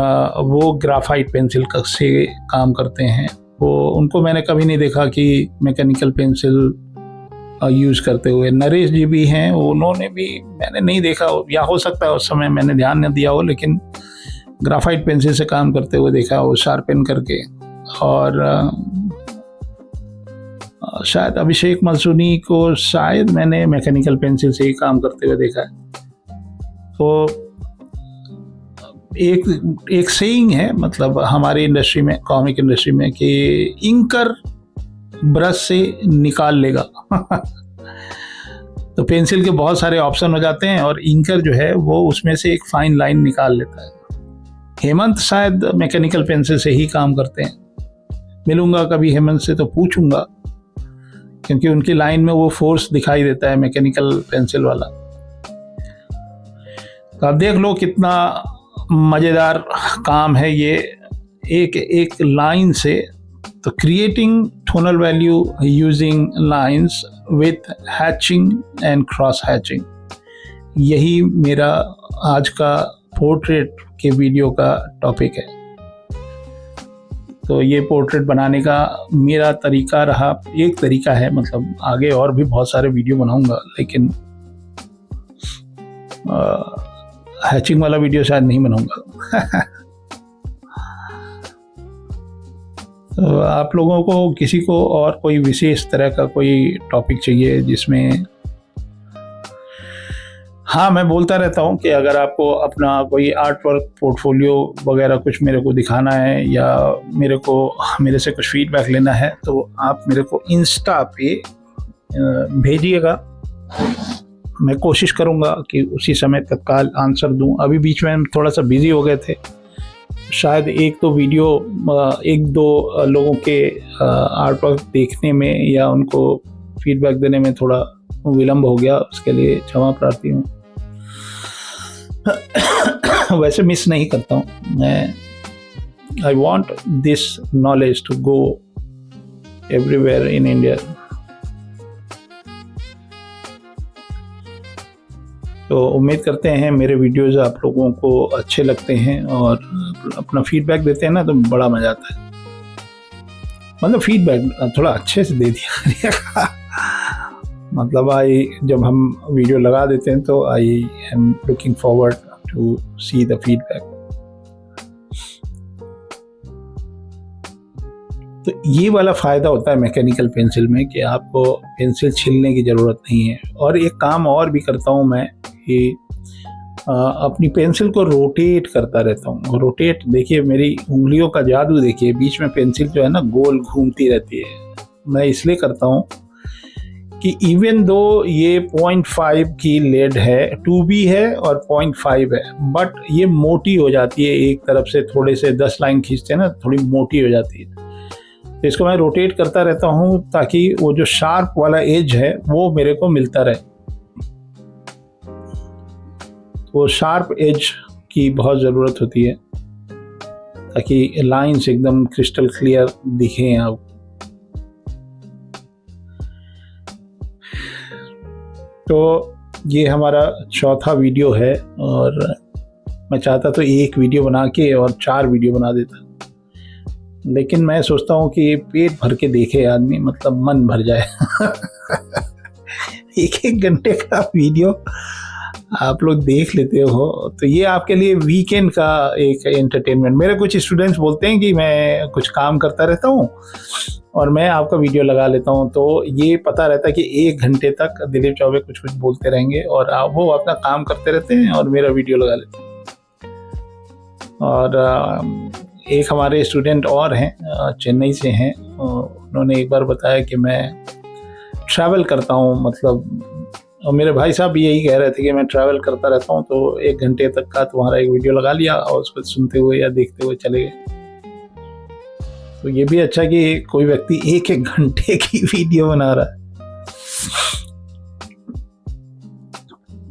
वो ग्राफाइट पेंसिल से काम करते हैं। वो उनको मैंने कभी नहीं देखा कि मैकेनिकल पेंसिल यूज़ करते हुए। नरेश जी भी हैं, उन्होंने भी मैंने नहीं देखा, या हो सकता है उस समय मैंने ध्यान न दिया हो, लेकिन ग्राफाइट पेंसिल से काम करते हुए देखा वो शार्पन करके। और शायद अभिषेक मलसूनी को शायद मैंने मैकेनिकल पेंसिल से ही काम करते हुए देखा है। तो एक सेइंग है, मतलब हमारे इंडस्ट्री में, कॉमिक इंडस्ट्री में, कि इंकर ब्रश से निकाल लेगा। तो पेंसिल के बहुत सारे ऑप्शन हो जाते हैं और इंकर जो है वो उसमें से एक फाइन लाइन निकाल लेता है। हेमंत शायद मैकेनिकल पेंसिल से ही काम करते हैं। मिलूंगा कभी हेमंत से तो पूछूंगा, क्योंकि उनकी लाइन में वो फोर्स दिखाई देता है मैकेनिकल पेंसिल वाला। तो आप देख लो कितना मज़ेदार काम है ये, एक एक लाइन से। तो creating tonal value using lines with hatching and cross hatching, यही मेरा आज का पोर्ट्रेट के वीडियो का टॉपिक है। तो ये पोर्ट्रेट बनाने का मेरा तरीका रहा, एक तरीका है, मतलब आगे और भी बहुत सारे वीडियो बनाऊंगा, लेकिन हैचिंग वाला वीडियो शायद नहीं बनाऊंगा। तो आप लोगों को किसी को और कोई विशेष तरह का कोई टॉपिक चाहिए जिसमें, हाँ मैं बोलता रहता हूँ कि अगर आपको अपना कोई आर्ट वर्क पोर्टफोलियो वगैरह कुछ मेरे को दिखाना है या मेरे से कुछ फीडबैक लेना है, तो आप मेरे को इंस्टा पे भेजिएगा। मैं कोशिश करूँगा कि उसी समय तत्काल आंसर दूँ। अभी बीच में हम थोड़ा सा बिजी हो गए थे, शायद एक दो लोगों के आर्ट वर्क देखने में या उनको फीडबैक देने में थोड़ा विलम्ब हो गया, उसके लिए क्षमा प्रार्थी हूँ। वैसे मिस नहीं करता हूँ मैं। I want this knowledge to go everywhere in India. तो उम्मीद करते हैं मेरे वीडियोज़ आप लोगों को अच्छे लगते हैं और अपना फीडबैक देते हैं ना, तो बड़ा मज़ा आता है। मतलब फीडबैक थोड़ा अच्छे से दे दिया। मतलब जब हम वीडियो लगा देते हैं तो I am looking forward to see the feedback. तो ये वाला फ़ायदा होता है मैकेनिकल पेंसिल में कि आपको पेंसिल छीलने की ज़रूरत नहीं है। और एक काम और भी करता हूँ मैं कि अपनी पेंसिल को रोटेट करता रहता हूँ। रोटेट, देखिए मेरी उंगलियों का जादू देखिए, बीच में पेंसिल जो है ना गोल घूमती रहती है। मैं इसलिए करता हूँ कि इवन दो ये 0.5 की लेड है, 2B है और 0.5 है, बट ये मोटी हो जाती है एक तरफ से। थोड़े से 10 लाइन खींचते हैं ना, थोड़ी मोटी हो जाती है। तो इसको मैं रोटेट करता रहता हूँ ताकि वो जो शार्प वाला एज है वो मेरे को मिलता रहे। वो शार्प एज की बहुत ज़रूरत होती है ताकि लाइंस एकदम क्रिस्टल क्लियर दिखें आपको। तो ये हमारा चौथा वीडियो है और मैं चाहता तो एक वीडियो बना के और 4 वीडियो बना देता, लेकिन मैं सोचता हूँ कि पेट भर के देखे आदमी, मतलब मन भर जाए। 1-1 घंटे का वीडियो आप लोग देख लेते हो, तो ये आपके लिए वीकेंड का एक एंटरटेनमेंट। मेरे कुछ स्टूडेंट्स बोलते हैं कि मैं कुछ काम करता रहता हूँ और मैं आपका वीडियो लगा लेता हूँ, तो ये पता रहता है कि 1 घंटे तक दिलीप चौबे कुछ कुछ बोलते रहेंगे और वो अपना काम करते रहते हैं और मेरा वीडियो लगा लेते हैं। और एक हमारे स्टूडेंट और हैं, चेन्नई से हैं, उन्होंने एक बार बताया कि मैं ट्रैवल करता हूँ, मतलब, और मेरे भाई साहब भी यही कह रहे थे कि मैं ट्रैवल करता रहता हूँ, तो 1 घंटे तक का तुम्हारा एक वीडियो लगा लिया और उसको सुनते हुए या देखते हुए चले गए। तो ये भी अच्छा कि कोई व्यक्ति 1-1 घंटे की वीडियो बना रहा है।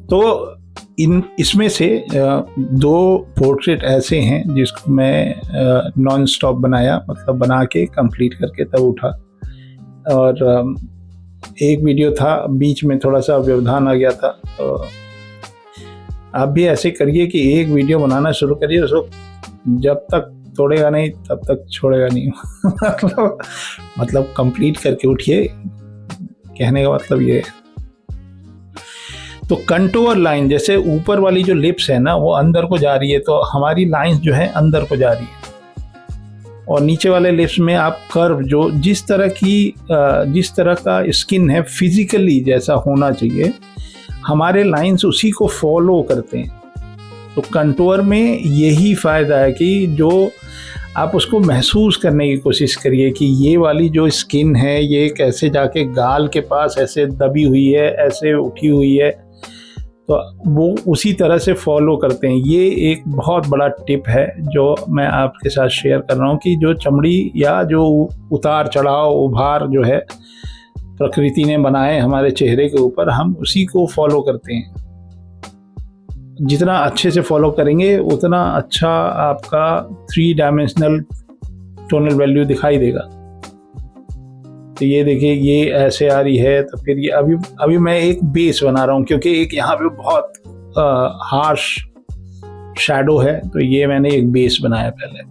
तो इसमें से 2 पोर्ट्रेट ऐसे हैं जिसको मैं नॉन स्टॉप बनाया, मतलब बना के कंप्लीट करके तब उठा। और एक वीडियो था, बीच में थोड़ा सा व्यवधान आ गया था। तो आप भी ऐसे करिए कि एक वीडियो बनाना शुरू करिए, उसको जब तक तोड़ेगा नहीं तब तक छोड़ेगा नहीं। मतलब कंप्लीट करके उठिए, कहने का मतलब ये है। तो कंटूर लाइन, जैसे ऊपर वाली जो लिप्स है ना वो अंदर को जा रही है, तो हमारी लाइंस जो है अंदर को जा रही है। और नीचे वाले लिप्स में आप कर्व, जो जिस तरह का स्किन है फिजिकली जैसा होना चाहिए, हमारे लाइंस उसी को फॉलो करते हैं। तो कंटूर में यही फ़ायदा है कि जो आप उसको महसूस करने की कोशिश करिए कि ये वाली जो स्किन है ये कैसे जाके गाल के पास ऐसे दबी हुई है, ऐसे उठी हुई है, तो वो उसी तरह से फॉलो करते हैं। ये एक बहुत बड़ा टिप है जो मैं आपके साथ शेयर कर रहा हूँ कि जो चमड़ी या जो उतार चढ़ाव उभार जो है प्रकृति ने बनाए हमारे चेहरे के ऊपर, हम उसी को फॉलो करते हैं। जितना अच्छे से फॉलो करेंगे उतना अच्छा आपका 3 डायमेंशनल टोनल वैल्यू दिखाई देगा। तो ये देखिए ये ऐसे आ रही है, तो फिर ये अभी मैं एक बेस बना रहा हूँ क्योंकि एक यहाँ पे बहुत हार्श शैडो है, तो ये मैंने एक बेस बनाया पहले,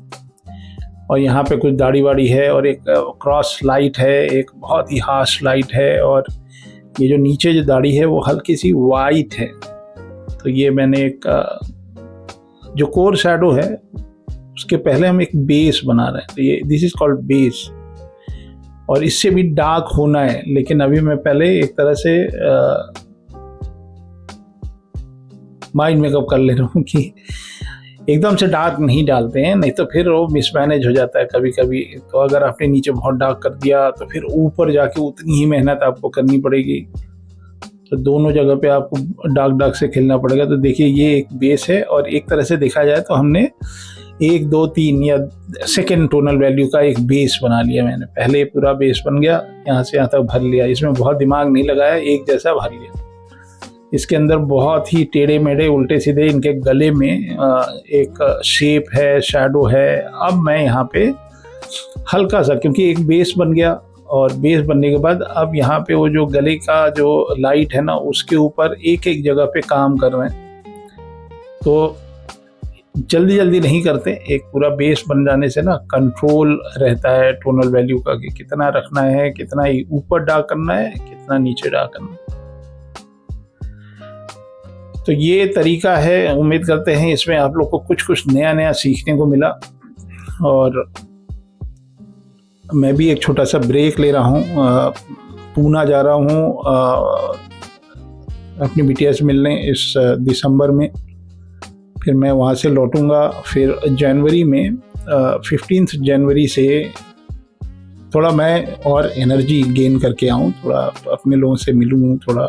और यहाँ पे कुछ दाढ़ी वाड़ी है और एक क्रॉस लाइट है, एक बहुत ही हार्श लाइट है, और ये जो नीचे जो दाढ़ी है वो हल्की सी वाइट है। तो ये मैंने एक जो कोर शैडो है उसके पहले हम एक बेस बना रहे हैं, तो ये दिस इज कॉल्ड बेस, और इससे भी डार्क होना है, लेकिन अभी मैं पहले एक तरह से माइंड मेकअप कर ले रहा हूँ कि एकदम से डार्क नहीं डालते हैं, नहीं तो फिर वो मिसमैनेज हो जाता है कभी कभी। तो अगर आपने नीचे बहुत डार्क कर दिया तो फिर ऊपर जाके उतनी ही मेहनत आपको करनी पड़ेगी, तो दोनों जगह पे आपको डार्क से खेलना पड़ेगा। तो देखिए ये एक बेस है, और एक तरह से देखा जाए तो हमने 1 2 3 या सेकेंड टोनल वैल्यू का एक बेस बना लिया मैंने। पहले पूरा बेस बन गया, यहाँ से यहाँ तक भर लिया, इसमें बहुत दिमाग नहीं लगाया, एक जैसा भर लिया। इसके अंदर बहुत ही टेढ़े मेढ़े उल्टे सीधे इनके गले में एक शेप है, शैडो है। अब मैं यहाँ पे हल्का सा, क्योंकि एक बेस बन गया, और बेस बनने के बाद अब यहाँ पे वो जो गले का जो लाइट है ना उसके ऊपर एक एक जगह पे काम कर रहे हैं। तो जल्दी जल्दी नहीं करते, एक पूरा बेस बन जाने से ना कंट्रोल रहता है टोनल वैल्यू का कि कितना रखना है, कितना ही ऊपर डार्क करना है, कितना नीचे डार्क करना है। तो ये तरीका है, उम्मीद करते हैं इसमें आप लोग को कुछ नया सीखने को मिला। और मैं भी एक छोटा सा ब्रेक ले रहा हूँ, पूना जा रहा हूँ अपनी बिटिया से मिलने इस दिसंबर में, फिर मैं वहाँ से लौटूंगा। फिर जनवरी में 15 जनवरी से थोड़ा मैं और एनर्जी गेन करके आऊँ, थोड़ा अपने लोगों से मिलूँ, थोड़ा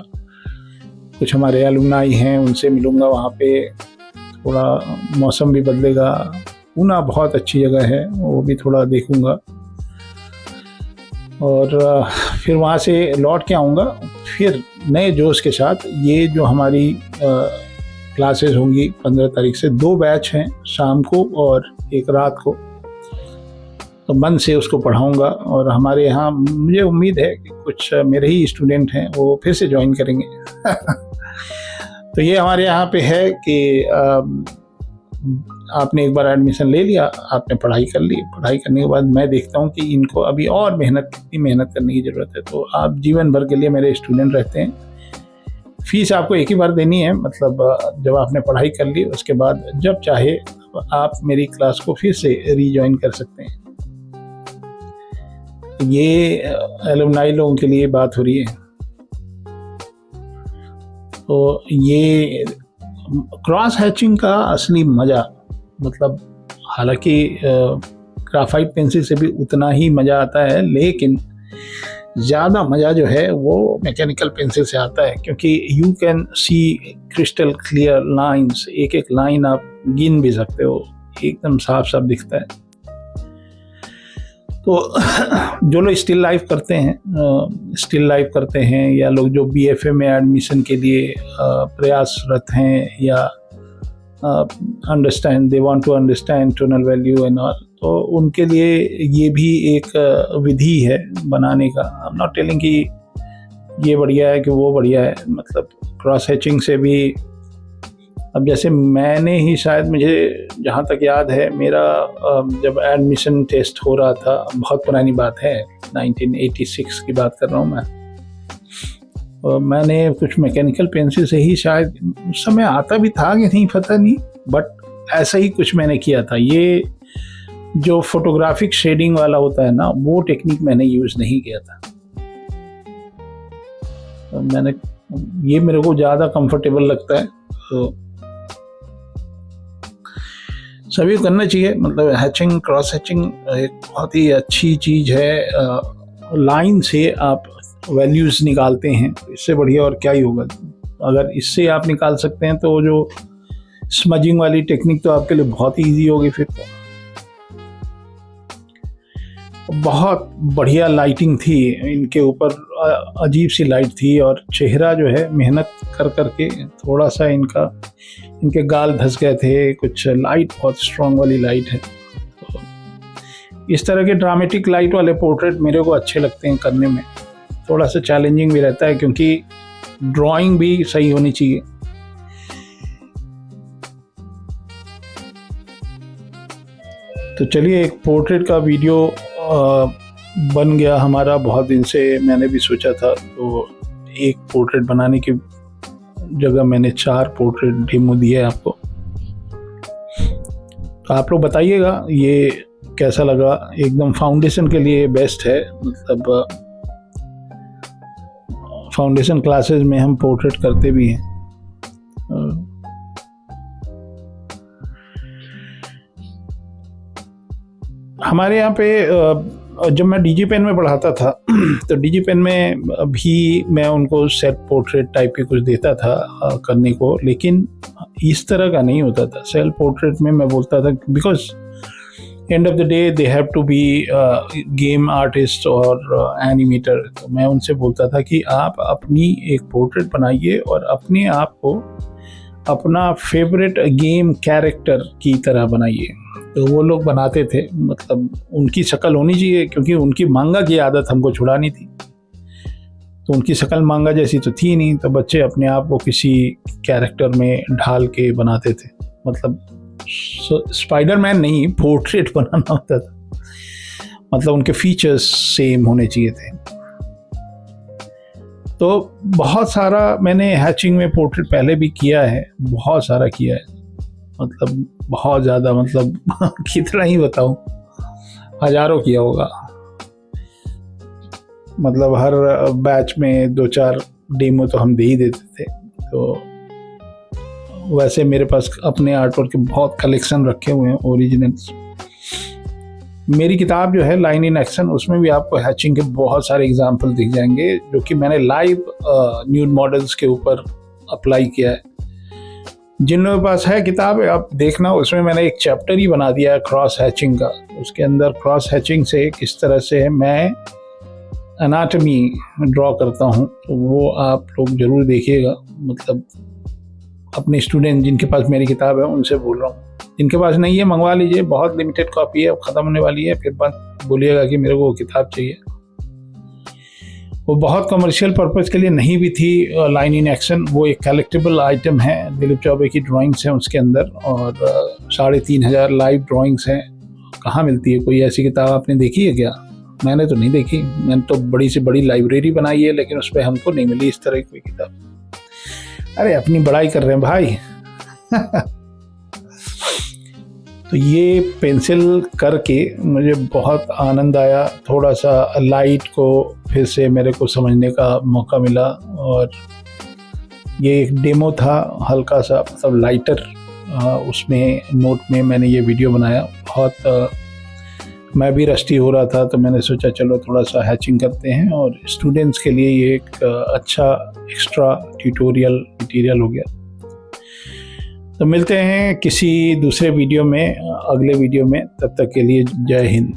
कुछ हमारे एलुमनाई हैं उनसे मिलूँगा वहाँ पे, थोड़ा मौसम भी बदलेगा। पूना बहुत अच्छी जगह है, वो भी थोड़ा देखूँगा, और फिर वहाँ से लौट के आऊँगा फिर नए जोश के साथ। ये जो हमारी क्लासेस होंगी 15 तारीख से, 2 बैच हैं, शाम को और एक रात को, तो मन से उसको पढ़ाऊँगा। और हमारे यहाँ मुझे उम्मीद है कि कुछ मेरे ही स्टूडेंट हैं वो फिर से ज्वाइन करेंगे। तो ये हमारे यहाँ पे है कि आपने एक बार एडमिशन ले लिया, आपने पढ़ाई कर ली, पढ़ाई करने के बाद मैं देखता हूँ कि इनको अभी और कितनी मेहनत करने की ज़रूरत है, तो आप जीवन भर के लिए मेरे स्टूडेंट रहते हैं। फीस आपको एक ही बार देनी है, मतलब जब आपने पढ़ाई कर ली उसके बाद जब चाहे आप मेरी क्लास को फिर से रीजॉइन कर सकते हैं। ये एलुमनाई लोगों के लिए बात हो रही है। तो ये क्रॉस हैचिंग का असली मज़ा, मतलब हालांकि ग्राफाइट पेंसिल से भी उतना ही मज़ा आता है, लेकिन ज़्यादा मज़ा जो है वो मैकेनिकल पेंसिल से आता है, क्योंकि you can see crystal clear lines, एक एक लाइन आप गिन भी सकते हो, एकदम साफ साफ दिखता है। तो जो लोग स्टिल लाइफ करते हैं या लोग जो BFA में एडमिशन के लिए प्रयासरत हैं या they want to understand tonal value and all, तो उनके लिए ये भी एक विधि है बनाने का। आई एम नॉट टेलिंग कि ये बढ़िया है कि वो बढ़िया है, मतलब क्रॉस हैचिंग से भी, अब जैसे मैंने ही शायद, मुझे जहाँ तक याद है, मेरा जब एडमिशन टेस्ट हो रहा था, बहुत पुरानी बात है, 1986 की बात कर रहा हूँ मैं, और मैंने कुछ मैकेनिकल पेंसिल से ही, शायद उस समय आता भी था कि नहीं पता नहीं, बट ऐसा ही कुछ मैंने किया था। ये जो फोटोग्राफिक शेडिंग वाला होता है ना, वो टेक्निक मैंने यूज़ नहीं किया था। तो ये मेरे को ज़्यादा कंफर्टेबल लगता है। तो सभी को करना चाहिए। मतलब हैचिंग, क्रॉस हैचिंग एक बहुत ही अच्छी चीज़ है। लाइन से आप वैल्यूज़ निकालते हैं, इससे बढ़िया और क्या ही होगा। अगर इससे आप निकाल सकते हैं तो जो स्मजिंग वाली टेक्निक तो आपके लिए बहुत ही ईजी होगी। फिर तो बहुत बढ़िया लाइटिंग थी इनके ऊपर, अजीब सी लाइट थी, और चेहरा जो है मेहनत कर करके थोड़ा सा इनके गाल धंस गए थे। कुछ लाइट बहुत स्ट्रॉन्ग वाली लाइट है। तो इस तरह के ड्रामेटिक लाइट वाले पोर्ट्रेट मेरे को अच्छे लगते हैं करने में। थोड़ा सा चैलेंजिंग भी रहता है क्योंकि ड्राइंग भी सही होनी चाहिए। तो चलिए, एक पोर्ट्रेट का वीडियो बन गया हमारा। बहुत दिन से मैंने भी सोचा था, तो एक पोर्ट्रेट बनाने की जगह मैंने 4 पोर्ट्रेट डेमो दिए आपको। तो आप लोग बताइएगा ये कैसा लगा। एकदम फाउंडेशन के लिए बेस्ट है। मतलब फाउंडेशन क्लासेस में हम पोर्ट्रेट करते भी हैं। हमारे यहाँ पे जब मैं डीजी पेन में पढ़ाता था तो डीजी पेन में भी मैं उनको सेल्फ पोर्ट्रेट टाइप के कुछ देता था करने को, लेकिन इस तरह का नहीं होता था। सेल्फ पोर्ट्रेट में मैं बोलता था because end of the day they have to be game artist और एनिमेटर। तो मैं उनसे बोलता था कि आप अपनी एक पोर्ट्रेट बनाइए और अपने आप को अपना फेवरेट गेम कैरेक्टर की तरह बनाइए। तो वो लोग बनाते थे। मतलब उनकी शक्ल होनी चाहिए, क्योंकि उनकी मांगा की आदत हमको छुड़ानी थी। तो उनकी शक्ल मांगा जैसी तो थी नहीं, तो बच्चे अपने आप को किसी कैरेक्टर में ढाल के बनाते थे। मतलब स्पाइडरमैन नहीं, पोर्ट्रेट बनाना होता था। मतलब उनके फीचर्स सेम होने चाहिए थे। तो बहुत सारा मैंने हैचिंग में पोर्ट्रेट पहले भी किया है, बहुत सारा किया है। मतलब बहुत ज़्यादा, मतलब कितना ही बताऊं, हज़ारों किया होगा। मतलब हर बैच में 2-4 डेमो तो हम दे ही देते थे। तो वैसे मेरे पास अपने आर्टवर्क के बहुत कलेक्शन रखे हुए हैं ओरिजिनल्स। मेरी किताब जो है लाइन इन एक्शन, उसमें भी आपको हैचिंग के बहुत सारे एग्जाम्पल दिख जाएंगे, जो कि मैंने लाइव न्यूड मॉडल्स के ऊपर अप्लाई किया है। जिन लोगों के पास है किताब, आप देखना, उसमें मैंने एक चैप्टर ही बना दिया है क्रॉस हैचिंग का। उसके अंदर क्रॉस हैचिंग से किस तरह से मैं एनाटमी ड्रॉ करता हूँ, तो वो आप लोग ज़रूर देखिएगा। मतलब अपने स्टूडेंट जिनके पास मेरी किताब है उनसे बोल रहा हूँ, जिनके पास नहीं है मंगवा लीजिए, बहुत लिमिटेड कॉपी है, ख़त्म होने वाली है। फिर बात बोलिएगा कि मेरे को वो किताब चाहिए। वो बहुत कमर्शियल पर्पज़ के लिए नहीं भी थी। लाइन इन एक्शन वो एक कलेक्टेबल आइटम है। दिलीप चौबे की ड्राइंग्स हैं उसके अंदर, और 3,500 लाइव ड्राइंग्स हैं। कहाँ मिलती है कोई ऐसी किताब? आपने देखी है क्या? मैंने तो नहीं देखी। मैंने तो बड़ी से बड़ी लाइब्रेरी बनाई है, लेकिन उस पर हमको नहीं मिली इस तरह की कोई किताब। अरे अपनी बड़ाई कर रहे हैं भाई। तो ये पेंसिल करके मुझे बहुत आनंद आया। थोड़ा सा लाइट को फिर से मेरे को समझने का मौका मिला, और ये एक डेमो था हल्का सा, मतलब लाइटर, उसमें नोट में मैंने ये वीडियो बनाया। बहुत मैं भी रस्टी हो रहा था, तो मैंने सोचा चलो थोड़ा सा हैचिंग करते हैं, और स्टूडेंट्स के लिए ये एक अच्छा एक्स्ट्रा ट्यूटोरियल मटीरियल हो गया। तो मिलते हैं किसी दूसरे वीडियो में, अगले वीडियो में। तब तक के लिए जय हिंद।